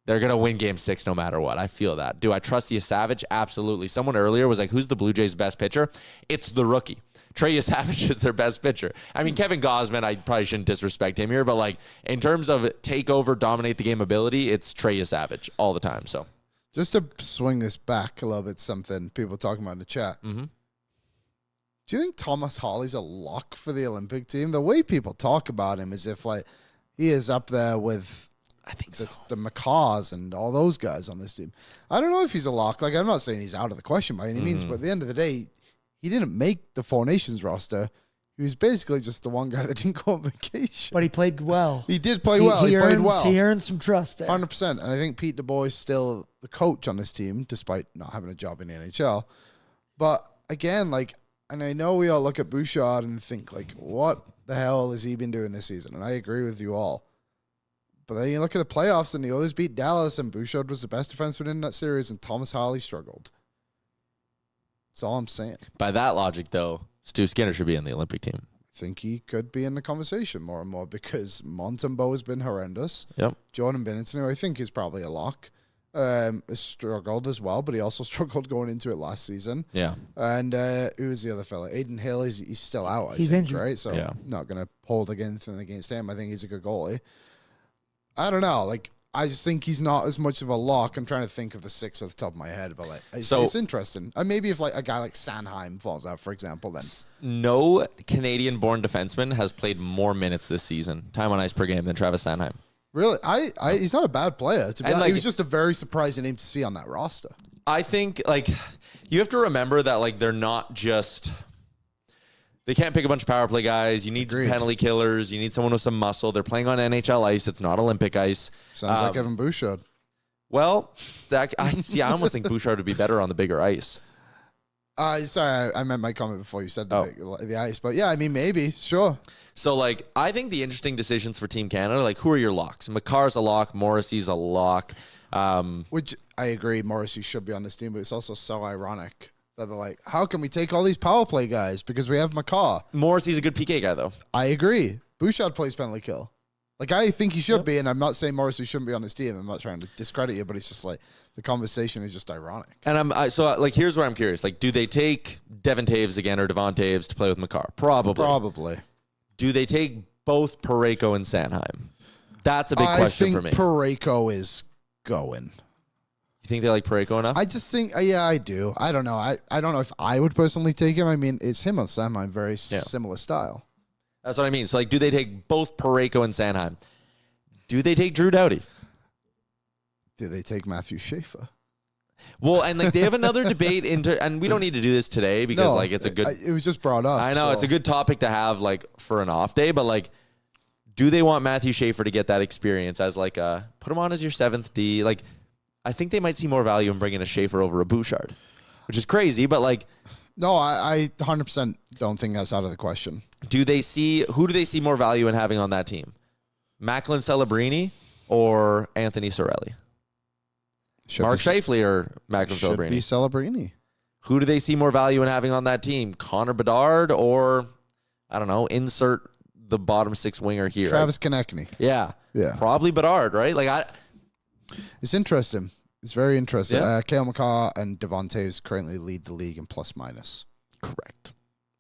They're going to win Game 6 no matter what. I feel that. Do I trust Savage? Absolutely. Someone earlier was like, who's the Blue Jays' best pitcher? It's the rookie. Trey Savage is their best pitcher. I mean, Kevin Gausman, I probably shouldn't disrespect him here, but like in terms of take over, dominate the game ability, it's Trey Savage all the time. So just to swing this back a little bit, something people talking about in the chat. Do you think Thomas Harley's a lock for the Olympic team? The way people talk about him is if like he is up there with the McCaws and all those guys on this team. I don't know if he's a lock. Like, I'm not saying he's out of the question by any means, but at the end of the day, he didn't make the Four Nations roster. He was basically just the one guy that didn't go on vacation. But he played well. He did play well. He played well. He earned some trust there. 100%. And I think Pete DuBois is still the coach on this team, despite not having a job in the NHL. But again, like, and I know we all look at Bouchard and think, like, what the hell has he been doing this season? And I agree with you all. But then you look at the playoffs and the Oilers beat Dallas and Bouchard was the best defenseman in that series and Thomas Harley struggled. That's all I'm saying. By that logic, though, Stu Skinner should be in the Olympic team. I think he could be in the conversation more and more because Montembeault has been horrendous. Yep. Jordan Binnington, who I think is probably a lock, has struggled as well, but he also struggled going into it last season. Yeah. And who was the other fella? Aiden Hill, he's still out, he's think, injured. Right? So not going to hold against him. I think he's a good goalie. I don't know. Like, I just think he's not as much of a lock. I'm trying to think of the six off the top of my head, but like, it's interesting. Maybe if like a guy like Sanheim falls out, for example, then no Canadian-born defenseman has played more minutes this season, time on ice per game, than Travis Sanheim. Really, he's not a bad player. To be honest, he was just a very surprising name to see on that roster. I think like you have to remember that like they're not just. They can't pick a bunch of power play guys. You need some penalty killers. You need someone with some muscle. They're playing on NHL ice. It's not Olympic ice. Sounds like Evan Bouchard. Well, I almost think Bouchard would be better on the bigger ice. Sorry, I meant my comment before you said the ice. But yeah, I mean, maybe, sure. So, like, I think the interesting decisions for Team Canada, like, who are your locks? McCarr's a lock. Morrissey's a lock. Which I agree, Morrissey should be on this team, but it's also so ironic. They're like, how can we take all these power play guys because we have McCarr? Morrissey's a good PK guy, though. I agree. Bouchard plays penalty kill. Like, I think he should be, and I'm not saying Morrissey shouldn't be on his team. I'm not trying to discredit you, but it's just like the conversation is just ironic. And here's where I'm curious. Like, do they take Devon Taves again or Devon Taves to play with McCarr? Probably. Do they take both Parayko and Sanheim? That's a big question for me. I think Parayko is going. You think they like Parayko enough? I just think, yeah, I do. I don't know. I don't know if I would personally take him. I mean, it's him on Sanheim, very similar style. That's what I mean. So, like, do they take both Parayko and Sanheim? Do they take Drew Doughty? Do they take Matthew Schaefer? Well, and like they have another debate and we don't need to do this today because like it's a good. It was just brought up. I know it's a good topic to have like for an off day, but like, do they want Matthew Schaefer to get that experience as like put him on as your 7th D? Like, I think they might see more value in bringing a Schaefer over a Bouchard, which is crazy, but like. No, I 100% don't think that's out of the question. Who do they see more value in having on that team? Macklin Celebrini or Anthony Cirelli? Mark Scheifele or Macklin Celebrini? Should be Celebrini. Who do they see more value in having on that team? Connor Bedard or, I don't know, insert the bottom six winger here? Travis Konechny. Yeah. Yeah. Probably Bedard, right? It's interesting. It's very interesting. Yeah. Cale McCarr and Devon Taves currently lead the league in plus minus. Correct.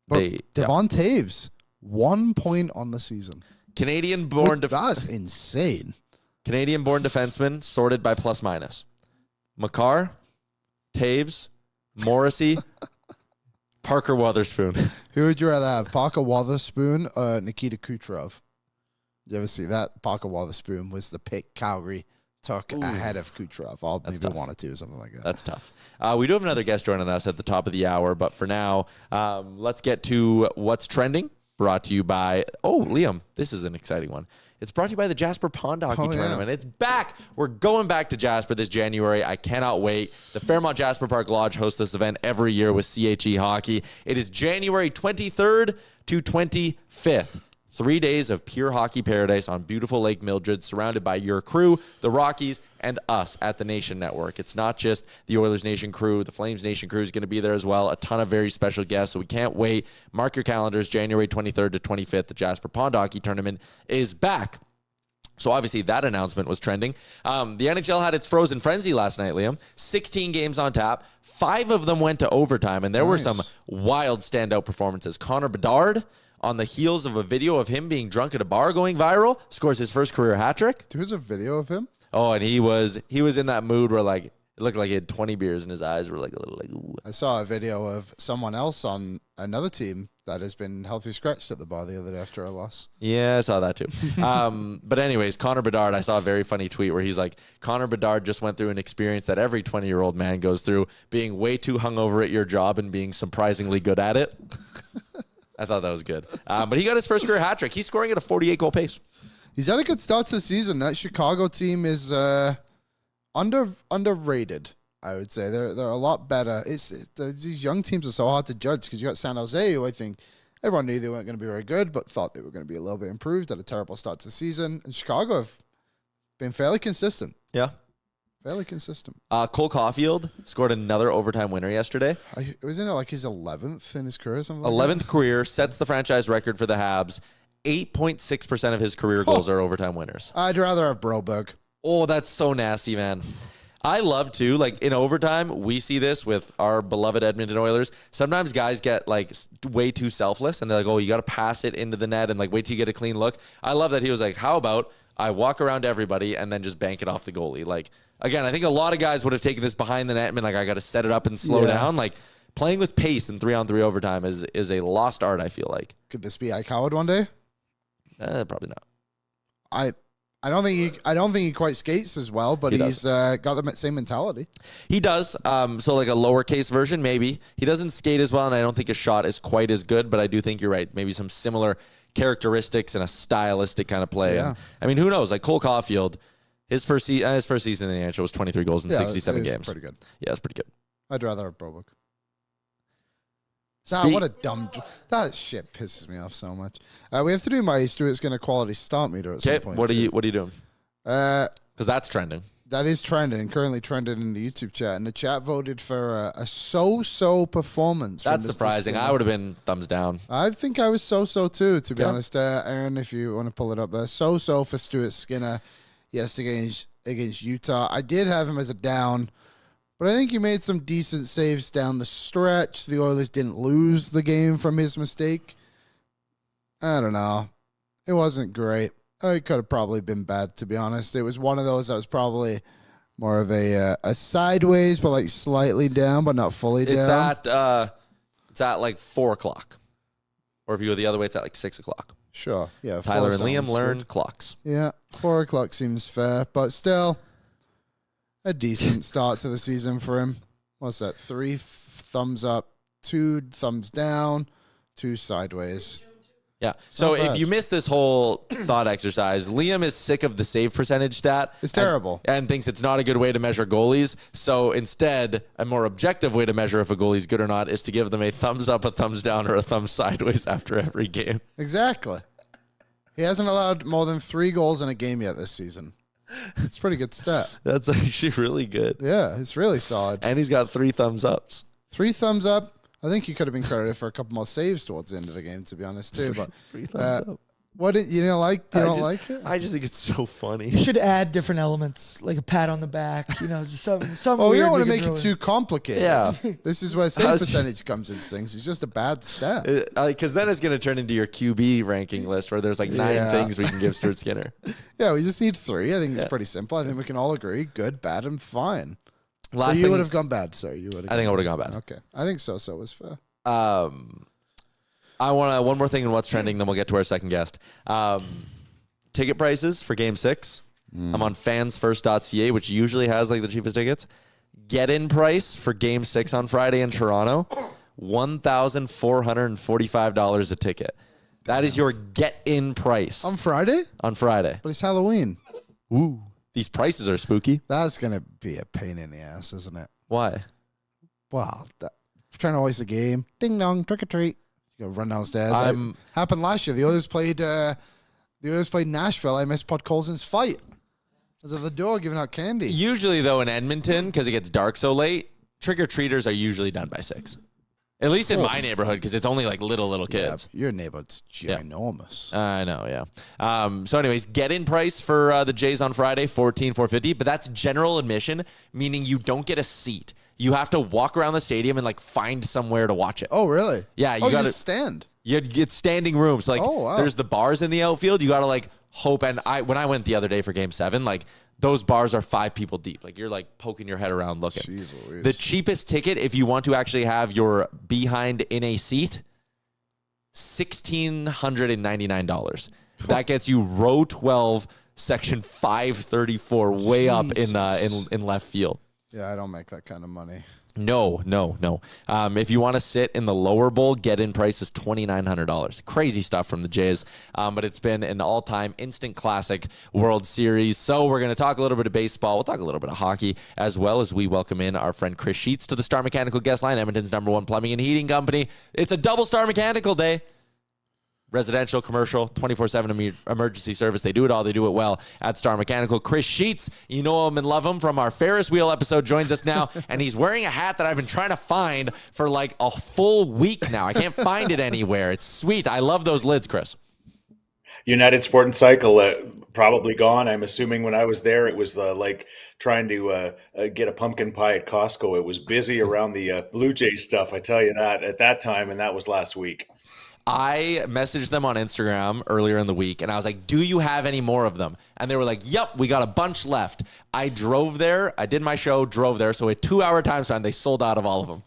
But Devon Taves, 1 point on the season. Canadian-born That's insane. Canadian-born defenseman sorted by plus minus. McCarr, Taves, Morrissey, Parker Wotherspoon. Who would you rather have, Parker Wotherspoon or Nikita Kucherov? Did you ever see that? Parker Wotherspoon was the pick Calgary took ahead of Kucherov. Maybe tough. 1 or 2 or something like that. That's tough. We do have another guest joining us at the top of the hour, but for now, let's get to what's trending. Brought to you by, Liam, this is an exciting one. It's brought to you by the Jasper Pond Hockey Tournament. It's back. We're going back to Jasper this January. I cannot wait. The Fairmont Jasper Park Lodge hosts this event every year with CHE Hockey. It is January 23rd to 25th. 3 days of pure hockey paradise on beautiful Lake Mildred, surrounded by your crew, the Rockies, and us at the Nation Network. It's not just the Oilers Nation crew. The Flames Nation crew is going to be there as well. A ton of very special guests, so we can't wait. Mark your calendars. January 23rd to 25th, the Jasper Pond Hockey Tournament is back. So obviously that announcement was trending. The NHL had its frozen frenzy last night, Liam. 16 games on tap. 5 of them went to overtime, and there were some wild standout performances. Connor Bedard, on the heels of a video of him being drunk at a bar going viral, scores his first career hat trick. There was a video of him? Oh, and he was in that mood where it looked like he had 20 beers and his eyes were like a little ooh. I saw a video of someone else on another team that has been healthy scratched at the bar the other day after a loss. Yeah, I saw that too. But anyways, Connor Bedard, I saw a very funny tweet where he's like, Connor Bedard just went through an experience that every 20-year-old man goes through, being way too hungover at your job and being surprisingly good at it. I thought that was good. But he got his first career hat trick. He's scoring at a 48-goal pace. He's had a good start to the season. That Chicago team is underrated, I would say. They're a lot better. These young teams are so hard to judge because you got San Jose, who I think everyone knew they weren't going to be very good, but thought they were going to be a little bit improved. Had a terrible start to the season. And Chicago have been fairly consistent. Yeah. Fairly consistent. Cole Caulfield scored another overtime winner yesterday. Wasn't it like his 11th in his career or something? 11th career, sets the franchise record for the Habs. 8.6% of his career goals are overtime winners. I'd rather have Broberg. Oh, that's so nasty, man. I love to, in overtime, we see this with our beloved Edmonton Oilers. Sometimes guys get, way too selfless, and they're like, oh, you got to pass it into the net and, wait till you get a clean look. I love that he was like, how about I walk around everybody and then just bank it off the goalie? Again, I think a lot of guys would have taken this behind the net and been like, I got to set it up and slow down. Playing with pace in 3-on-3 overtime is a lost art, I feel like. Could this be Ike Howard one day? Probably not. I don't think he quite skates as well, but he's got the same mentality. He does. So a lowercase version, maybe. He doesn't skate as well, and I don't think his shot is quite as good, but I do think you're right. Maybe some similar characteristics and a stylistic kind of play. Yeah. And, who knows? Cole Caulfield, his first season in the NHL was 23 goals in 67 games. Pretty good. Yeah, it's pretty good. I'd rather have Broberg. What a dumb... That shit pisses me off so much. We have to do my Stuart Skinner quality start meter at some point. What are you doing? Because that's trending. That is trending, currently trending in the YouTube chat. And the chat voted for a so-so performance. That's surprising. I would have been thumbs down. I think I was so-so too, to be honest. Aaron, if you want to pull it up there. So-so for Stuart Skinner against Utah. I did have him as a down. But I think he made some decent saves down the stretch. The Oilers didn't lose the game from his mistake. I don't know. It wasn't great. It could have probably been bad, to be honest. It was one of those that was probably more of a sideways, but slightly down, but not fully down. It's at 4 o'clock. Or if you go the other way, it's at 6 o'clock. Sure. Yeah. Tyler and Liam learned clocks. Yeah. 4 o'clock seems fair, but still... a decent start to the season for him. What's that? 3 thumbs up, 2 thumbs down, 2 sideways. Yeah. So if you missed this whole thought exercise, Liam is sick of the save percentage stat. It's terrible. And thinks it's not a good way to measure goalies. So instead, a more objective way to measure if a goalie's good or not is to give them a thumbs up, a thumbs down, or a thumbs sideways after every game. Exactly. He hasn't allowed more than 3 goals in a game yet this season. It's a pretty good stat. That's actually really good. Yeah, it's really solid. And he's got 3 thumbs ups. 3 thumbs up. I think he could have been credited for a couple more saves towards the end of the game, to be honest, too. But 3 thumbs up. What you don't like? You don't like it? I just think it's so funny. You should add different elements, like a pat on the back. Just some. Well, we weird don't want to we make can it throw too complicated. Yeah. This is where save percentage comes into things. It's just a bad step. Because then it's going to turn into your QB ranking list where there's like 9 things we can give Stuart Skinner. Yeah, we just need 3. I think it's pretty simple. I think we can all agree. Good, bad, and fine. Last you thing, would have gone bad. Sorry, you would have. I think I would have gone bad. Okay. I think so was fair. I want one more thing in what's trending, then we'll get to our second guest. Ticket prices for Game 6. I'm on fansfirst.ca, which usually has like the cheapest tickets. Get-in price for Game 6 on Friday in Toronto, $1,445 a ticket. That is your get-in price. On Friday? On Friday. But it's Halloween. Ooh. These prices are spooky. That's going to be a pain in the ass, isn't it? Why? Wow. Trying to waste a game. Ding dong, trick or treat. You go run downstairs. Happened last year. The Oilers played Nashville. I missed Pod Colson's fight. I was at the door giving out candy. Usually, though, in Edmonton, because it gets dark so late, trick-or-treaters are usually done by 6. At least in my neighborhood, because it's only like little kids. Yeah, your neighborhood's ginormous. I know, yeah. So anyways, get-in price for the Jays on Friday, $14,450, but that's general admission, meaning you don't get a seat. You have to walk around the stadium and like find somewhere to watch it. Oh, really? Yeah, you got to stand. You get standing rooms. Like, there's the bars in the outfield. You got to like hope. And when I went the other day for Game 7, like those bars are 5 people deep. Like you're like poking your head around looking. Jeez Louise. The cheapest ticket, if you want to actually have your behind in a seat, $1,699. That gets you row 12, section 534, way up in left field. Yeah, I don't make that kind of money. No. If you want to sit in the lower bowl, get-in price is $2,900. Crazy stuff from the Jays, but it's been an all-time instant classic World Series. So we're going to talk a little bit of baseball. We'll talk a little bit of hockey, as well as we welcome in our friend Chris Sheets to the Star Mechanical guest line, Edmonton's #1 plumbing and heating company. It's a double Star Mechanical day. Residential, commercial, 24/7 emergency service. They do it all. They do it well at Star Mechanical. Chris Sheets, you know him and love him from our Ferris wheel episode, joins us now, and he's wearing a hat that I've been trying to find for like a full week now. I can't find it anywhere. It's sweet. I love those lids, Chris. United Sport and Cycle, probably gone. I'm assuming when I was there, it was like trying to get a pumpkin pie at Costco. It was busy around the Blue Jays stuff, I tell you that, at that time, and that was last week. I messaged them on Instagram earlier in the week, and I was like, do you have any more of them? And they were like, yep, we got a bunch left. I drove there. I did my show, drove there. So a 2-hour time span, they sold out of all of them.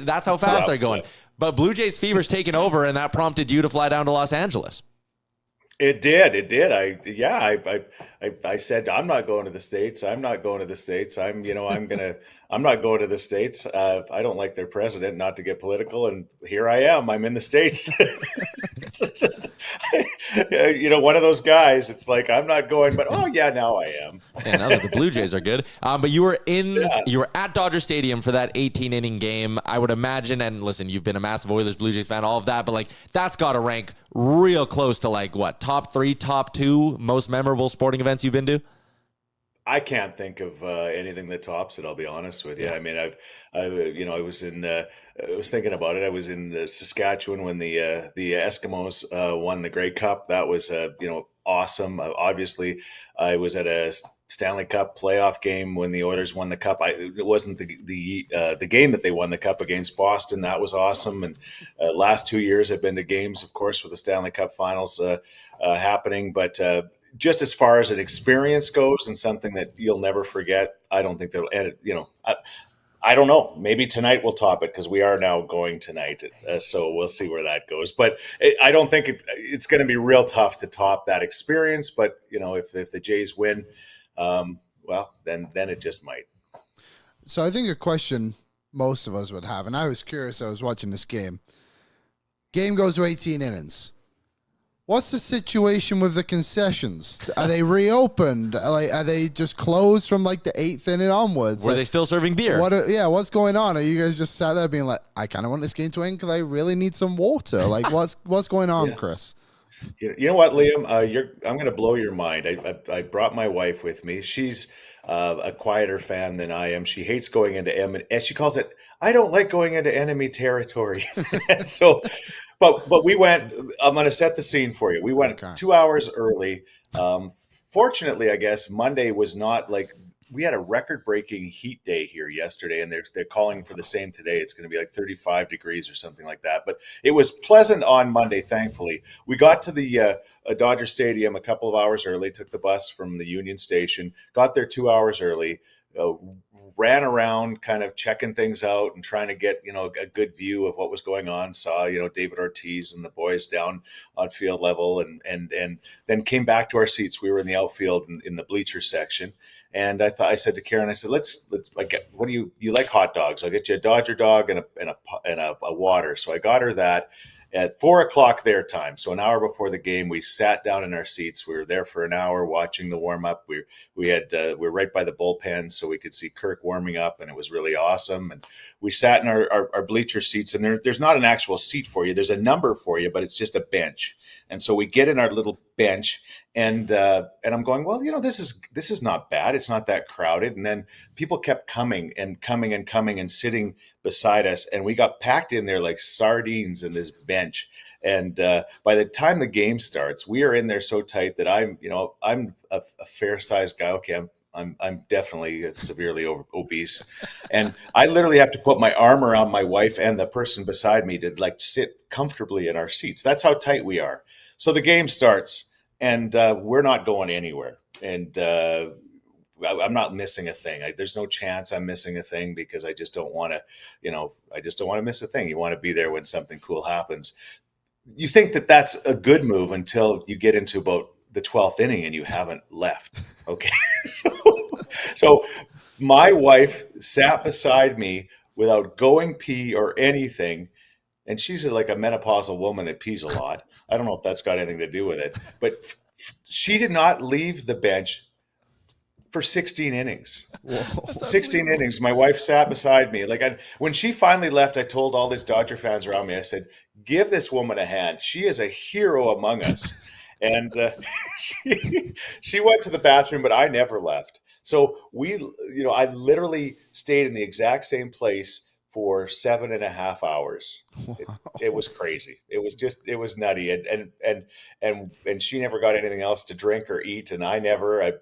That's how fast they're going. But Blue Jays fever's taken over, and that prompted you to fly down to Los Angeles. It did. I said, I'm not going to the States. I'm not going to the States. I'm not going to the States. I don't like their president, not to get political. And here I am. I'm in the States. It's just, one of those guys. It's like, I'm not going, but oh yeah, now I am. Yeah, now that the Blue Jays are good. But you were you were at Dodger Stadium for that 18-inning game. I would imagine, and listen, you've been a massive Oilers, Blue Jays fan, all of that, but like that's got to rank real close to like what, top 3, top 2 most memorable sporting events you've been to? I can't think of anything that tops it. I'll be honest with you. I mean, I was thinking about it. I was in Saskatchewan when the Eskimos won the Grey Cup. That was awesome. Obviously, I was at a Stanley Cup playoff game when the Oilers won the Cup. It wasn't the game that they won the Cup against Boston. That was awesome. And last 2 years, I've been to games, of course, with the Stanley Cup Finals happening, but. Just as far as an experience goes and something that you'll never forget, I don't think they'll end it. I don't know. Maybe tonight we'll top it because we are now going tonight. So we'll see where that goes. But I don't think it's going to be real tough to top that experience. But, if the Jays win, then it just might. So I think a question most of us would have, and I was curious, I was watching this game. Game goes to 18 innings. What's the situation with the concessions? Are they reopened? Are they just closed from like the 8th inning onwards? Were they still serving beer? What's going on? Are you guys just sat there being like, I kind of want this game to end because I really need some water? Like, what's going on, Chris? You know what, Liam? I'm going to blow your mind. I brought my wife with me. She's a quieter fan than I am. She hates going into and she calls it, I don't like going into enemy territory. So But we went. I'm going to set the scene for you. We went 2 hours early. Fortunately, I guess Monday was not like we had a record-breaking heat day here yesterday, and they're calling for the same today. It's going to be like 35 degrees or something like that. But it was pleasant on Monday. Thankfully, we got to the Dodger Stadium a couple of hours early. Took the bus from the Union Station. Got there 2 hours early. Ran around kind of checking things out and trying to get, a good view of what was going on. Saw, David Ortiz and the boys down on field level and then came back to our seats. We were in the outfield in the bleacher section. And I said to Karen, I said, let's what do you like hot dogs? I'll get you a Dodger dog and a water. So I got her that. At 4:00 their time, so an hour before the game, we sat down in our seats. We were there for an hour watching the warm up. We were right by the bullpen, so we could see Kirk warming up, and it was really awesome. And we sat in our bleacher seats, and there's not an actual seat for you. There's a number for you, but it's just a bench. And so we get in our little bench, and I'm going, well, this is not bad. It's not that crowded. And then people kept coming and sitting beside us, and we got packed in there like sardines in this bench. And by the time the game starts, we are in there so tight that I'm a fair sized guy. Okay, I'm definitely severely obese, and I literally have to put my arm around my wife and the person beside me to like sit comfortably in our seats. That's how tight we are. So the game starts, and we're not going anywhere. And I'm not missing a thing. There's no chance I'm missing a thing because I just don't want to, miss a thing. You want to be there when something cool happens. You think that that's a good move until you get into about the 12th inning and you haven't left. Okay. So my wife sat beside me without going pee or anything. And she's like a menopausal woman that pees a lot. I don't know if that's got anything to do with it, but she did not leave the bench for 16 innings. Whoa, 16 innings. My wife sat beside me. When she finally left, I told all these Dodger fans around me, I said, give this woman a hand. She is a hero among us. And she went to the bathroom, but I never left. So I literally stayed in the exact same place for 7.5 hours. It was crazy. It was nutty. And she never got anything else to drink or eat. And I never,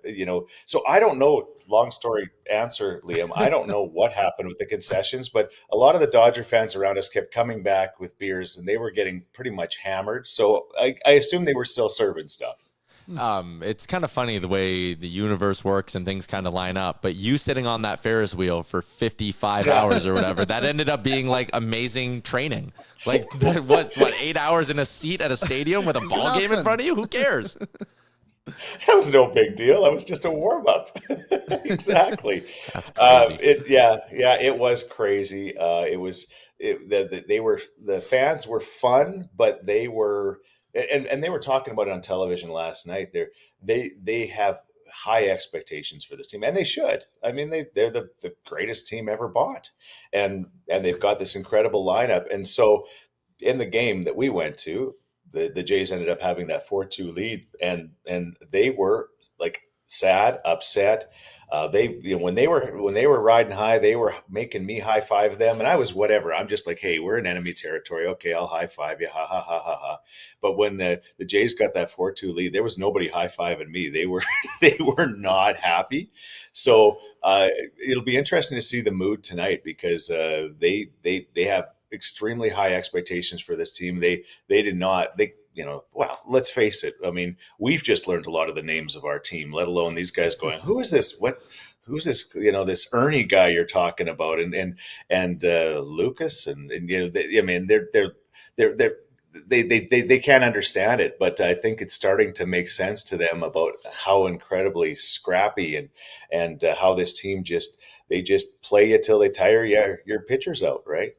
so I don't know, long story answer, Liam, I don't know what happened with the concessions, but a lot of the Dodger fans around us kept coming back with beers and they were getting pretty much hammered. So I assume they were still serving stuff. It's kind of funny the way the universe works and things kind of line up, but you sitting on that Ferris wheel for 55 hours or whatever, that ended up being like amazing training. Like what 8 hours in a seat at a stadium with a ball game in front of you? Who cares? That was no big deal. That was just a warm up. Exactly. That's crazy. It was crazy. The fans were fun, but they were, and they were talking about it on television last night. They have high expectations for this team, and they should. I mean, they're the greatest team ever bought, and they've got this incredible lineup. And so, in the game that we went to, the Jays ended up having that 4-2 lead, and they were like sad, upset. When they were riding high, they were making me high five them, and I was whatever. I'm just like, hey, we're in enemy territory. Okay, I'll high five you. Ha ha ha ha ha. But when the Jays got that 4-2 lead, there was nobody high fiving me. They were not happy. So it'll be interesting to see the mood tonight because they have extremely high expectations for this team. They did not. Well, let's face it. I mean, we've just learned a lot of the names of our team, let alone these guys going, who is this? Who's this? This Ernie guy you're talking about, and Lucas, they can't understand it, but I think it's starting to make sense to them about how incredibly scrappy and how this team they just play you till they tire your pitchers out, right?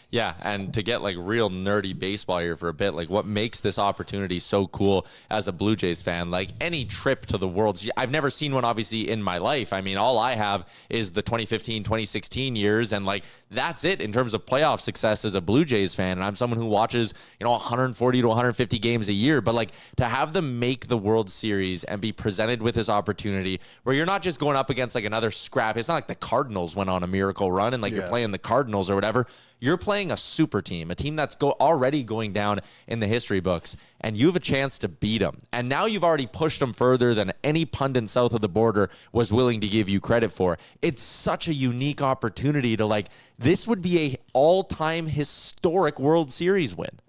Yeah, and to get like real nerdy baseball here for a bit, like what makes this opportunity so cool as a Blue Jays fan, like any trip to the World, I've never seen one obviously in my life. I mean, all I have is the 2015, 2016 years, and like that's it in terms of playoff success as a Blue Jays fan. And I'm someone who watches, 140 to 150 games a year, but like to have them make the World Series and be presented with this opportunity where you're not just going up against like another scrap. It's not like the Cardinals went on a miracle run and like you're playing the Cardinals or whatever. You're playing a super team, a team that's already going down in the history books, and you have a chance to beat them. And now you've already pushed them further than any pundit south of the border was willing to give you credit for. It's such a unique opportunity to, like, this would be a all-time historic World Series win.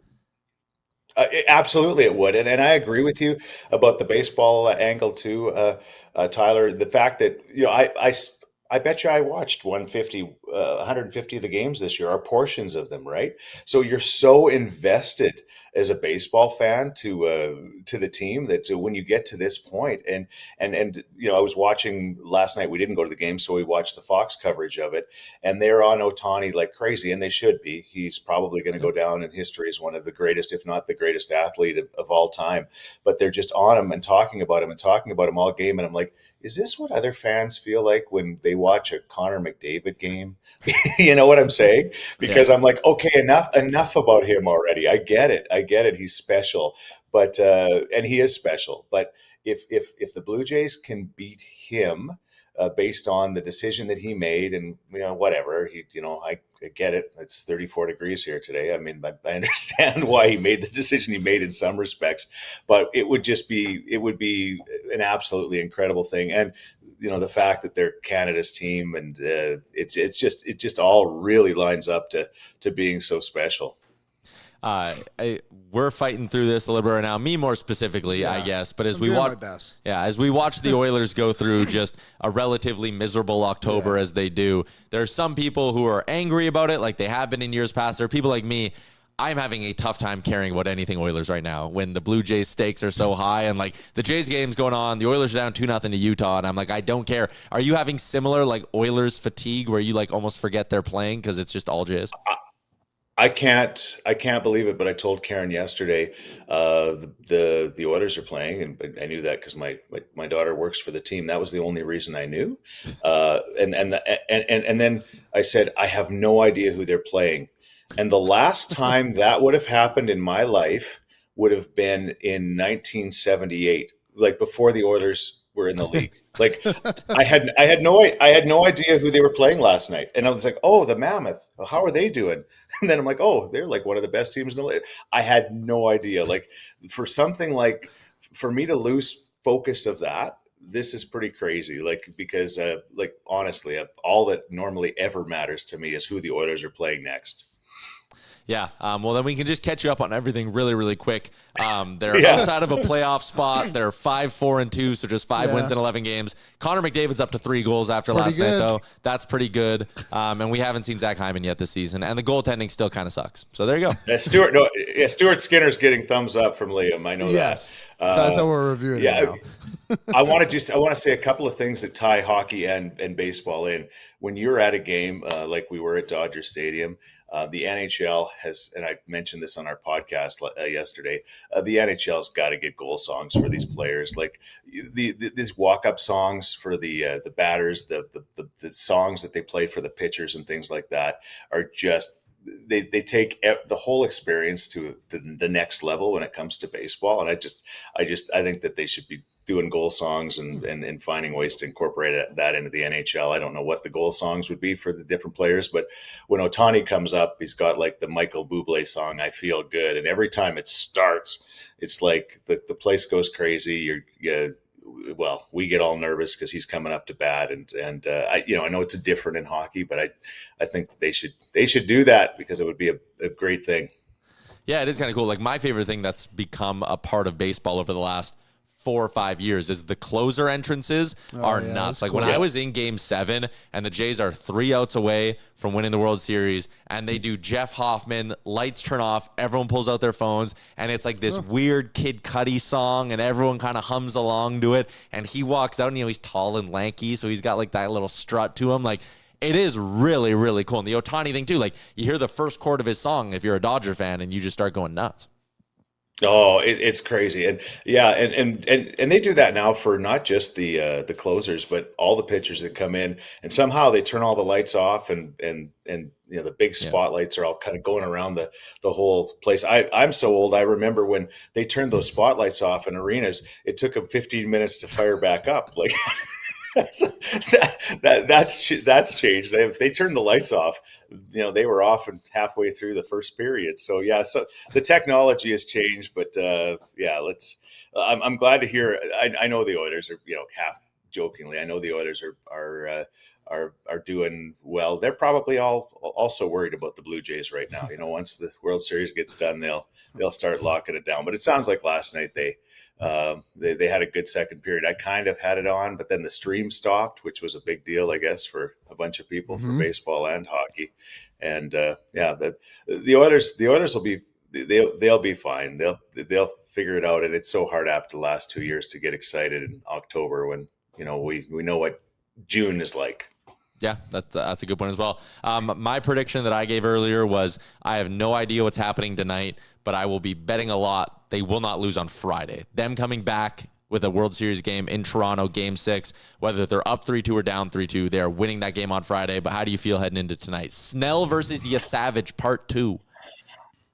Absolutely, it would, and I agree with you about the baseball angle too, Tyler. The fact that I bet you I watched 150 of the games this year, or portions of them, right? So you're so invested as a baseball fan to the team that when you get to this point, and I was watching last night. We didn't go to the game, so we watched the Fox coverage of it, and they're on Ohtani like crazy, and they should be. He's probably going to go down in history as one of the greatest, if not the greatest athlete of all time. But they're just on him and talking about him all game, and I'm like, is this what other fans feel like when they watch a Connor McDavid game? You know what I'm saying? Because I'm like, okay, enough about him already. I get it. He's special, but and he is special. But if the Blue Jays can beat him based on the decision that he made, and whatever, I get it. It's 34 degrees here today. I mean, I understand why he made the decision he made in some respects, but it would be an absolutely incredible thing. And the fact that they're Canada's team, and it just all really lines up to being so special. We're fighting through this a little bit right now. Me more specifically, I guess. But as we watch, as we watch the Oilers go through just a relatively miserable October as they do, there are some people who are angry about it, like they have been in years past. There are people like me. I'm having a tough time caring about anything Oilers right now when the Blue Jays stakes are so high, and like the Jays game's going on, the Oilers are down 2-0 to Utah, and I'm like, I don't care. Are you having similar like Oilers fatigue where you like almost forget they're playing because it's just all Jays? I can't believe it, but I told Karen yesterday the Oilers are playing, and I knew that because my daughter works for the team. That was the only reason I knew. And then I said, I have no idea who they're playing. And the last time that would have happened in my life would have been in 1978, like before the Oilers were in the league. Like I had no idea who they were playing last night, and I was like, oh, the Mammoth. Well, how are they doing? And then I'm like, oh, they're like one of the best teams in the league. I had no idea. Like for me to lose focus of that, this is pretty crazy. Like because honestly, all that normally ever matters to me is who the Oilers are playing next. Yeah. Well, then we can just catch you up on everything really, really quick. They're outside of a playoff spot. They're 5-4-2, so just 5 wins in 11 games. Connor McDavid's up to 3 goals after last night, though. That's pretty good. And we haven't seen Zach Hyman yet this season. And the goaltending still kind of sucks. So there you go. Stuart Skinner's getting thumbs up from Liam. I know that. Yes. That's how we're reviewing it now. I want to say a couple of things that tie hockey and baseball in. When you're at a game like we were at Dodger Stadium, the NHL has, and I mentioned this on our podcast yesterday, the NHL's got to get goal songs for these players. Like these walk-up songs for the batters, the songs that they play for the pitchers and things like that are just, they take the whole experience to the next level when it comes to baseball. And I think that they should be doing goal songs and finding ways to incorporate that into the NHL. I don't know what the goal songs would be for the different players, but when Ohtani comes up, he's got like the Michael Bublé song, I Feel Good. And every time it starts, it's like the place goes crazy. We get all nervous because he's coming up to bat. And I know it's different in hockey, but I think that they should do that because it would be a great thing. Yeah, it is kind of cool. Like my favorite thing that's become a part of baseball over the last 4 or 5 years is the closer entrances are nuts. Like when I was in Game 7 and the Jays are 3 outs away from winning the World Series and they do Jeff Hoffman, lights turn off, everyone pulls out their phones, and it's like this weird Kid Cudi song and everyone kind of hums along to it, and he walks out and he's tall and lanky, so he's got like that little strut to him. Like it is really, really cool. And the Ohtani thing too, like you hear the first chord of his song if you're a Dodger fan and you just start going nuts. Oh, it's crazy. And and they do that now for not just the closers, but all the pitchers that come in, and somehow they turn all the lights off and the big spotlights are all kind of going around the whole place. I'm so old. I remember when they turned those spotlights off in arenas, it took them 15 minutes to fire back up. Like that's changed. If they turned the lights off, they were off and halfway through the first period. So yeah, so the technology has changed, but yeah, I'm glad to hear. I know the Oilers are, half jokingly, I know the Oilers are doing well. They're probably also worried about the Blue Jays right now. Once the World Series gets done, they'll start locking it down. But it sounds like last night they had a good second period. I kind of had it on, but then the stream stopped, which was a big deal, I guess, for a bunch of people for baseball and hockey. And the Oilers will be. They'll be fine. They'll figure it out. And it's so hard after the last 2 years to get excited in October when we know what June is like. Yeah, that's a good point as well. My prediction that I gave earlier was I have no idea what's happening tonight, but I will be betting a lot they will not lose on Friday. Them coming back with a World Series game in Toronto, Game 6, whether they're up 3-2 or down 3-2, they are winning that game on Friday. But how do you feel heading into tonight? Snell versus Savage, Part 2.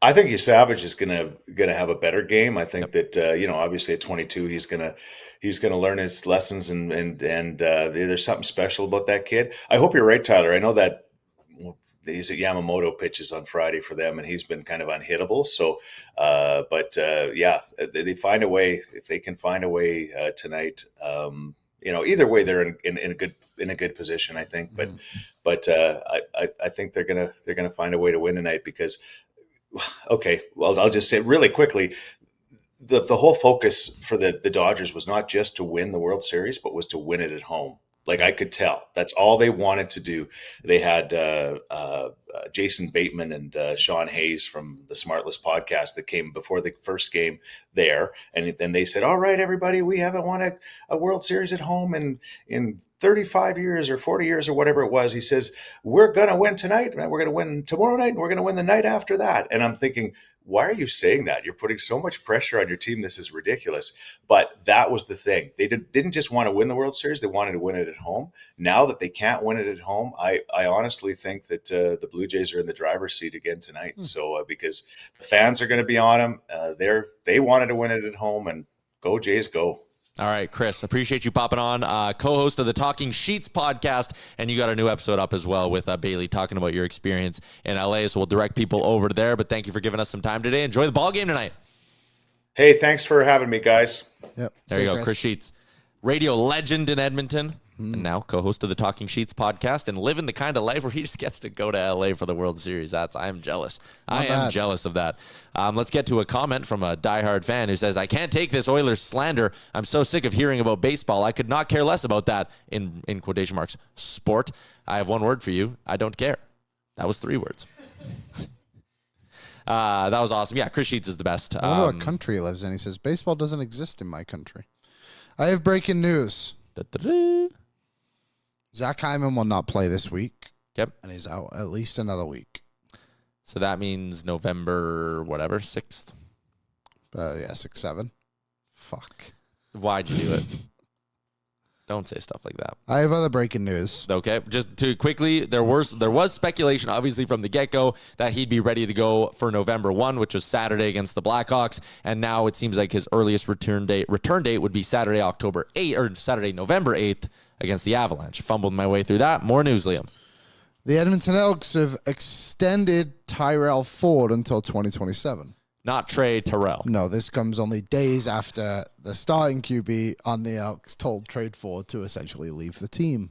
I think Savage is gonna have a better game. I think that obviously at 22 he's gonna learn his lessons and there's something special about that kid. I hope you're right, Tyler. I know that he's at Yamamoto pitches on Friday for them, and he's been kind of unhittable. So, yeah, they find a way. If they can find a way tonight, either way they're in a good position, I think. But I think they're gonna find a way to win tonight because. Okay, well, I'll just say really quickly, the whole focus for the Dodgers was not just to win the World Series, but was to win it at home. Like I could tell, that's all they wanted to do. They had Jason Bateman and Sean Hayes from the Smartless podcast that came before the first game there, and then they said, "All right, everybody, we haven't won a World Series at home in 35 years or 40 years or whatever it was." He says, "We're going to win tonight, we're going to win tomorrow night, and we're going to win the night after that." And I'm thinking, why are you saying that? You're putting so much pressure on your team. This is ridiculous. But that was the thing. They didn't just want to win the World Series. They wanted to win it at home. Now that they can't win it at home, I honestly think that the Blue Jays are in the driver's seat again tonight. So because the fans are going to be on them, they wanted to win it at home, and go Jays, go. All right, Chris, appreciate you popping on, co-host of the Talking Sheets podcast, and you got a new episode up as well with Bailey talking about your experience in LA, so we'll direct people over there, but thank you for giving us some time today. Enjoy the ball game tonight. Hey, thanks for having me, guys. Yep. There you go, Chris Sheets, radio legend in Edmonton, and now co-host of the Talking Sheets podcast, and living the kind of life where he just gets to go to LA for the World Series. I am jealous. I am jealous of that. Let's get to a comment from a diehard fan who says, "I can't take this Oilers slander. I'm so sick of hearing about baseball. I could not care less about that," in quotation marks, sport. I have one word for you. I don't care. That was 3 words. That was awesome. Yeah, Chris Sheets is the best. I wonder what country he lives in. He says, baseball doesn't exist in my country. I have breaking news. Zach Hyman will not play this week. Yep. And he's out at least another week. So that means November, 6th. Yeah, 6, 7. Fuck. Why'd you do it? Don't say stuff like that. I have other breaking news. Okay, just to quickly, there was speculation, obviously, from the get-go that he'd be ready to go for November 1, which was Saturday against the Blackhawks, and now it seems like his earliest return date would be Saturday, November 8th against the Avalanche. Fumbled my way through that. More news, Liam. The Edmonton Elks have extended Tyrell Ford until 2027. Not Trey Terrell. No, this comes only days after the starting QB on the Elks told Trade Ford to essentially leave the team.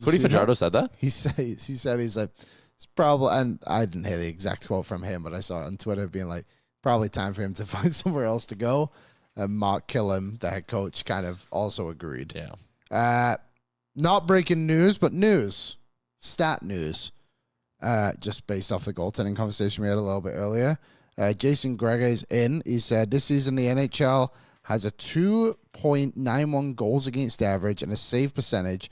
Cody Fajardo said that? He said he's like, it's probably, and I didn't hear the exact quote from him, but I saw it on Twitter being like, probably time for him to find somewhere else to go. And Mark Killam, the head coach, kind of also agreed. Yeah. Not breaking news, but news. Stat news. Just based off the goaltending conversation we had a little bit earlier. Jason Greger is in. He said this season the NHL has a 2.91 goals against average and a save percentage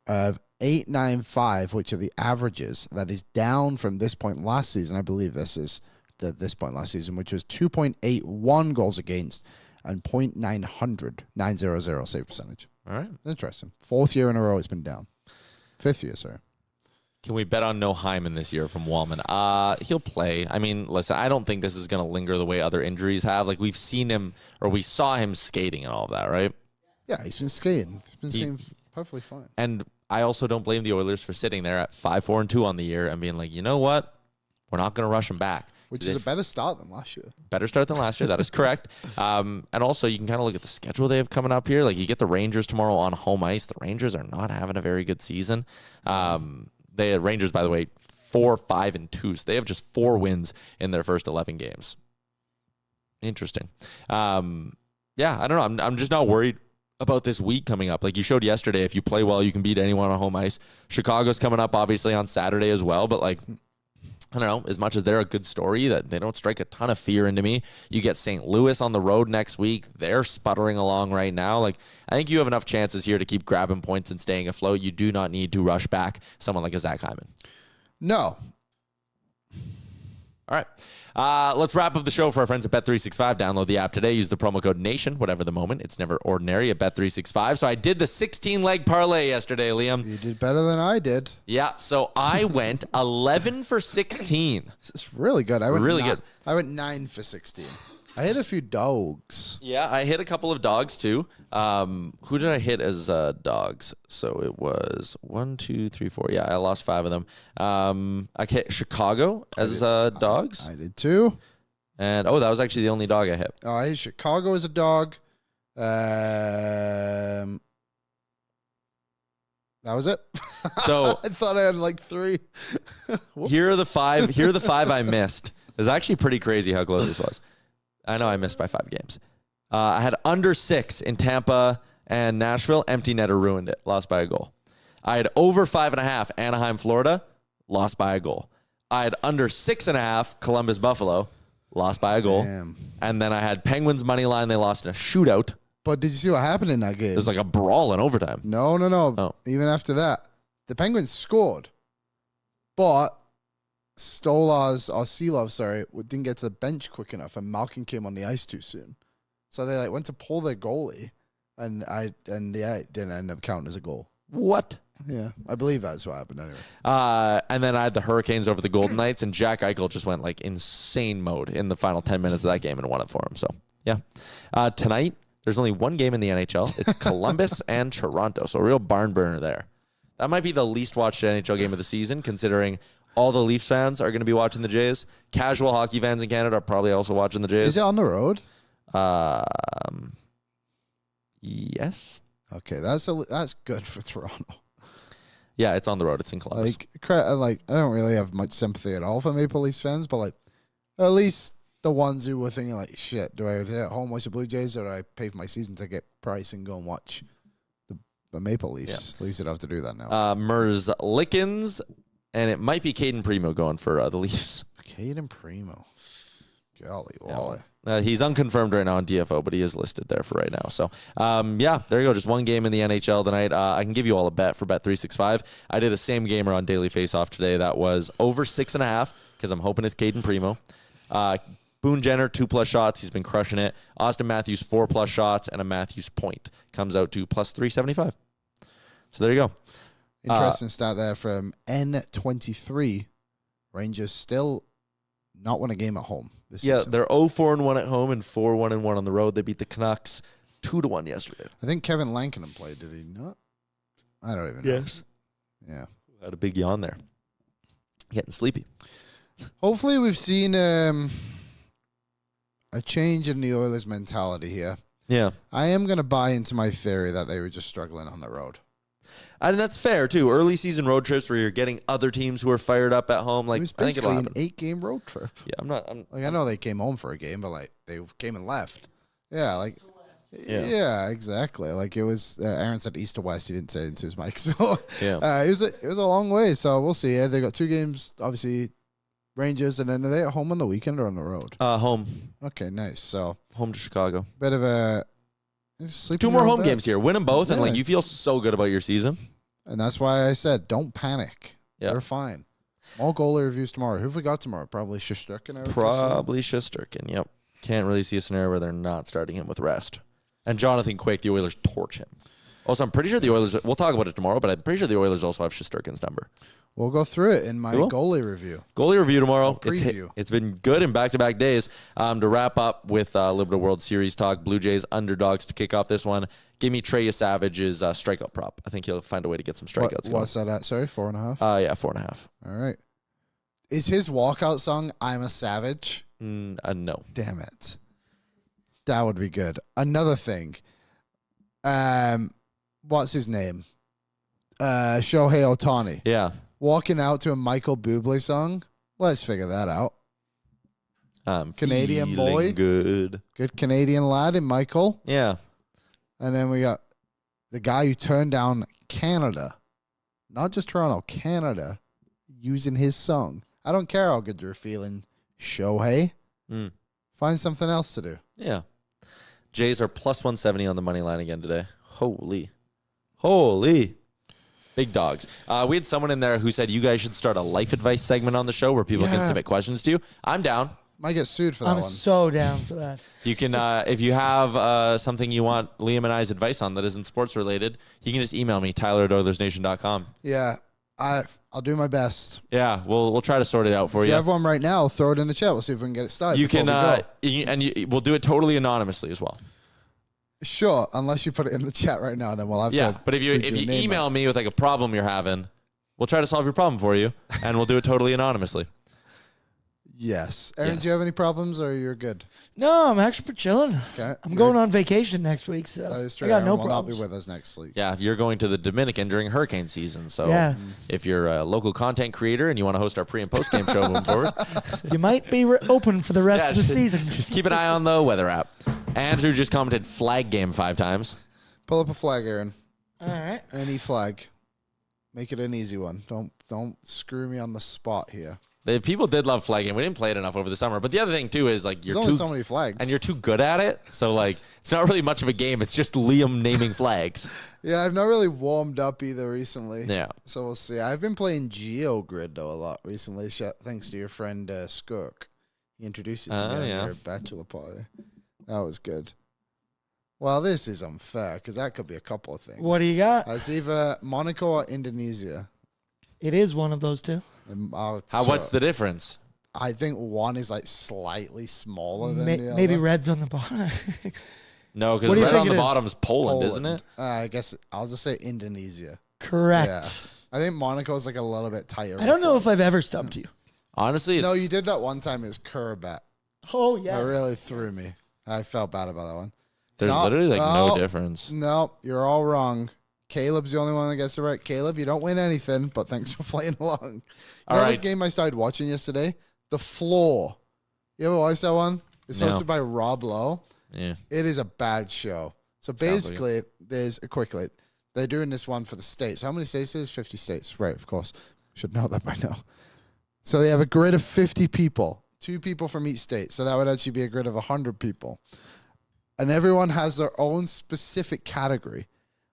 of .895, which are the averages. That is down from this point last season. I believe this is this point last season, which was 2.81 goals against and .900 save percentage. All right. Interesting. 4th year in a row it's been down. 5th year, sorry. Can we bet on no Hyman this year from Wallman? He'll play. I mean, listen, I don't think this is going to linger the way other injuries have. Like, we saw him skating and all of that, right? Yeah, he's been skating. He's been skating perfectly fine. And I also don't blame the Oilers for sitting there at 5-4-2 on the year and being like, you know what? We're not going to rush them back. Which is a better start than last year. Better start than last year. That is correct. And also, you can kind of look at the schedule they have coming up here. Like, you get the Rangers tomorrow on home ice. The Rangers are not having a very good season. They had Rangers, by the way, 4-5-2. So they have just 4 wins in their first 11 games. Interesting. Yeah, I don't know. I'm just not worried about this week coming up. Like you showed yesterday, if you play well, you can beat anyone on home ice. Chicago's coming up, obviously, on Saturday as well. But, like, I don't know, as much as they're a good story, that they don't strike a ton of fear into me. You get St. Louis on the road next week. They're sputtering along right now. Like, I think you have enough chances here to keep grabbing points and staying afloat. You do not need to rush back someone like a Zach Hyman. No. All right. Let's wrap up the show for our friends at Bet365. Download the app today. Use the promo code NATION, whatever the moment. It's never ordinary at Bet365. So I did the 16-leg parlay yesterday, Liam. You did better than I did. Yeah, so I went 11 for 16. It's really good. I went Really good. I went 9 for 16. I hit a few dogs. Yeah, I hit a couple of dogs too. Who did I hit as dogs? So it was 1, 2, 3, 4. Yeah, I lost 5 of them. I hit Chicago as dogs. I did too. And, that was actually the only dog I hit. Oh, I hit Chicago as a dog. That was it. So I thought I had like 3. here are the 5. Here are the 5 I missed. It was actually pretty crazy how close this was. I know I missed by 5 games. I had under 6 in Tampa and Nashville. Empty netter ruined it. Lost by a goal. I had over 5.5 Anaheim, Florida. Lost by a goal. I had under 6.5 Columbus, Buffalo. Lost by a goal. Damn. And then I had Penguins money line. They lost in a shootout. But did you see what happened in that game? It was like a brawl in overtime. No. Oh. Even after that, the Penguins scored, but Sealov, didn't get to the bench quick enough, and Malkin came on the ice too soon. So they went to pull their goalie, and it didn't end up counting as a goal. What? Yeah, I believe that's what happened anyway. And then I had the Hurricanes over the Golden Knights, and Jack Eichel just went like insane mode in the final 10 minutes of that game and won it for him. So, yeah. Tonight, there's only one game in the NHL. It's Columbus and Toronto. So a real barn burner there. That might be the least watched NHL game of the season, considering all the Leafs fans are going to be watching the Jays. Casual hockey fans in Canada are probably also watching the Jays. Is it on the road? Yes. Okay, that's good for Toronto. Yeah, it's on the road. It's in Columbus. I don't really have much sympathy at all for Maple Leafs fans, but at least the ones who were thinking shit, do I stay at home watch the Blue Jays, or do I pay for my season ticket price and go and watch the Maple Leafs? Yeah. At least I don't have to do that now. Mers Lickens. And it might be Caden Primo going for the Leafs. Caden Primo. Golly, Wally. He's unconfirmed right now on DFO, but he is listed there for right now. So, there you go. Just one game in the NHL tonight. I can give you all a bet for Bet365. I did a same gamer on Daily Faceoff today that was over 6.5 because I'm hoping it's Caden Primo. Boone Jenner, 2+ shots. He's been crushing it. Austin Matthews, 4+ shots, and a Matthews point. Comes out to plus 375. So there you go. Interesting stat there from N23. Rangers still not won a game at home this season. They're 0-4-1 at home and 4-1-1 on the road. They beat the Canucks 2-1 yesterday. I think Kevin Lankinen played, did he not? I don't even know. Yes. Yeah. Had a big yawn there. Getting sleepy. Hopefully we've seen a change in the Oilers' mentality here. Yeah. I am going to buy into my theory that they were just struggling on the road. And that's fair, too. Early season road trips where you're getting other teams who are fired up at home. It was basically an 8-game road trip. Yeah, I know they came home for a game, but they came and left. Yeah, yeah, exactly. It was Aaron said east to west. He didn't say it into his mic. So yeah, it was a long way. So we'll see. Yeah, they got 2 games, obviously Rangers, and then are they at home on the weekend or on the road? Home. Okay, nice. So home to Chicago. Bit of a 2 more home games here. Win them both, and you feel so good about your season. And that's why I said don't panic. Yeah. They're fine. All goalie reviews tomorrow. Who have we got tomorrow? Probably Shesterkin. Probably Shesterkin. Yep. Can't really see a scenario where they're not starting him with rest. And Jonathan Quick, the Oilers torch him. Also, I'm pretty sure the Oilers, we'll talk about it tomorrow, but I'm pretty sure the Oilers also have Shesterkin's number. We'll go through it in my Cool. goalie review. Goalie review tomorrow. Preview. It's been good in back-to-back days. To wrap up with a little bit of World Series talk, Blue Jays underdogs to kick off this one. Give me Trey Savage's strikeout prop. I think he'll find a way to get some strikeouts going. What's that at? Sorry, 4.5? Yeah, 4.5. All right. Is his walkout song I'm a Savage? No. Damn it. That would be good. Another thing. What's his name? Shohei Ohtani. Yeah. Walking out to a Michael Bublé song. Let's figure that out. Canadian boy. Good. Good Canadian lad in Michael. Yeah. And then we got the guy who turned down Canada. Not just Toronto, Canada. Using his song. I don't care how good you're feeling, Shohei. Find something else to do. Yeah. Jays are plus 170 on the money line again today. Holy. Big dogs. We had someone in there who said you guys should start a life advice segment on the show where people can submit questions to you. I'm down. Might get sued for that I'm one. so down for that. You can, if you have something you want Liam and I's advice on that isn't sports related, you can just email me, Tyler@Oilersnation.com. Yeah, I'll do my best. Yeah, we'll try to sort it out for If you. you have one right now, throw it in the chat. We'll see if we can get it started. You can, before we'll do it totally anonymously as well. Sure, unless you put it in the chat right now, then we'll have to. Yeah, but if you email me with like a problem you're having, we'll try to solve your problem for you, and we'll do it totally anonymously. Yes. Aaron, Yes. do you have any problems or you're good? No, I'm actually chilling. Okay. I'm going on vacation next week, so That is true. I got Aaron no will not be problems. with us next week. Yeah, you're going to the Dominican during hurricane season, so Yeah. if you're a local content creator and you want to host our pre and post game show moving forward, You might be open for the rest of the season. just keep an eye on the weather app. Andrew just commented flag game 5 times. Pull up a flag, Aaron. All right. Any flag. Make it an easy one. Don't screw me on the spot here. The people did love flag game. We didn't play it enough over the summer. But the other thing too is like There's you're only too so many flags. and you're too good at it. So like it's not really much of a game. It's just Liam naming flags. Yeah, I've not really warmed up either recently. Yeah. So we'll see. I've been playing GeoGrid though a lot recently, thanks to your friend Skirk. He introduced it to me at your bachelor party. That was good. Well, this is unfair because that could be a couple of things. What do you got? It's either Monaco or Indonesia. It is one of those two. What's the difference? I think one is like slightly smaller than the other. Maybe red's on the bottom. No, What because do you red think on it the is? bottom is Poland, isn't it? I guess I'll just say Indonesia. Correct. Yeah. I think Monaco's like a little bit tighter. I don't know if I've ever stumped you. Honestly, No, you did that one time. It was Kerbat. Oh, yeah. That really threw me. I felt bad about that one. there's No, literally like no no. difference. No, you're all wrong. Caleb's the only one that gets it right. Caleb, you don't win anything, but thanks for playing along. All The right. game I started watching yesterday, The Floor. You ever watch that one? It's No. hosted by Rob Lowe. Yeah. It is a bad show. So Sounds like basically, they're doing this one for the states. How many states is 50 states? Right, of course. Should know that by now. So they have a grid of 50 people, 2 people from each state. So that would actually be a grid of 100 people. And everyone has their own specific category.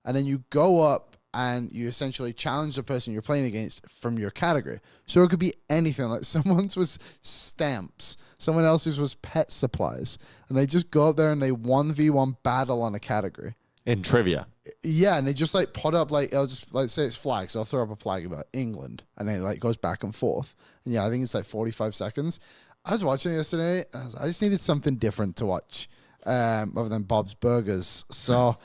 And then you go up and you essentially challenge the person you're playing against from your category. So it could be anything. Like someone's was stamps. Someone else's was pet supplies. And they just go up there and they 1v1 battle on a category. In trivia. Yeah, and they just like put up like, I'll just like say it's flags. I'll throw up a flag about England. And then it like goes back and forth. And yeah, I think it's like 45 seconds. I was watching it yesterday. And I just needed something different to watch. Other than Bob's Burgers. So...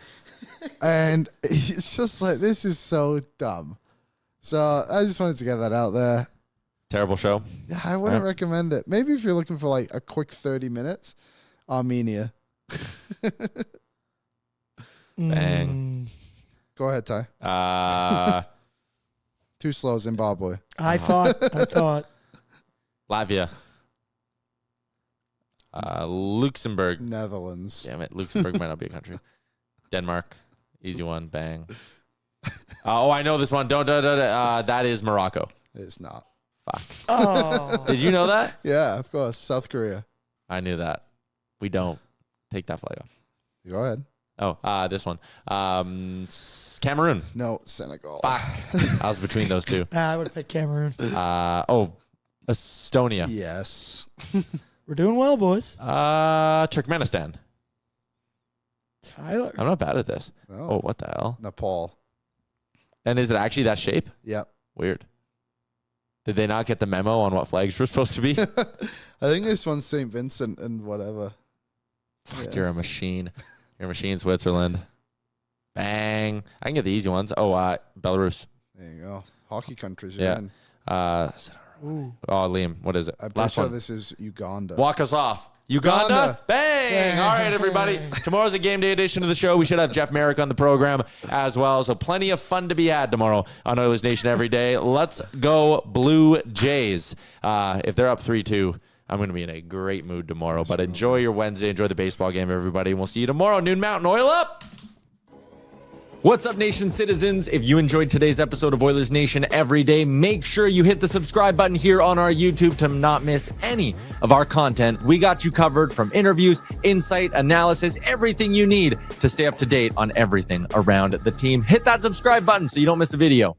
and it's just like, this is so dumb. So I just wanted to get that out there. Terrible show. Yeah, I wouldn't recommend it. Maybe if you're looking for like a quick 30 minutes, Armenia. Bang. Go ahead, Ty. Too slow, Zimbabwe. I thought. Latvia. Luxembourg. Netherlands. Damn it. Luxembourg might not be a country. Denmark. Easy one. Bang. Oh, I know this one. That is Morocco. It's not. Fuck. Oh. Did you know that? Yeah, of course. South Korea. I knew that. We don't. Take that flag off. Go ahead. Oh, this one. Cameroon. No, Senegal. Fuck. I was between those two. I would pick Cameroon. Estonia. Yes. We're doing well, boys. Turkmenistan. Tyler. I'm not bad at this. No. Oh, what the hell? Nepal. And is it actually that shape? Yep. Weird. Did they not get the memo on what flags were supposed to be? I think this one's St. Vincent and whatever. Fuck, you're a machine. You're a machine, Switzerland. Bang. I can get the easy ones. Oh, Belarus. There you go. Hockey countries Yeah. again. Liam, what is it? I'm Last pretty sure one. this is Uganda. Walk us off. Uganda. Bang. All right, everybody. Tomorrow's a game day edition of the show. We should have Jeff Merrick on the program as well. So plenty of fun to be had tomorrow on Oilers Nation every day. Let's go Blue Jays. If they're up 3-2, I'm going to be in a great mood tomorrow. But enjoy your Wednesday. Enjoy the baseball game, everybody. And we'll see you tomorrow. Noon Mountain. Oil up. What's up, Nation citizens? If you enjoyed today's episode of Oilers Nation every day, make sure you hit the subscribe button here on our YouTube to not miss any of our content. We got you covered from interviews, insight, analysis, everything you need to stay up to date on everything around the team. Hit that subscribe button so you don't miss a video.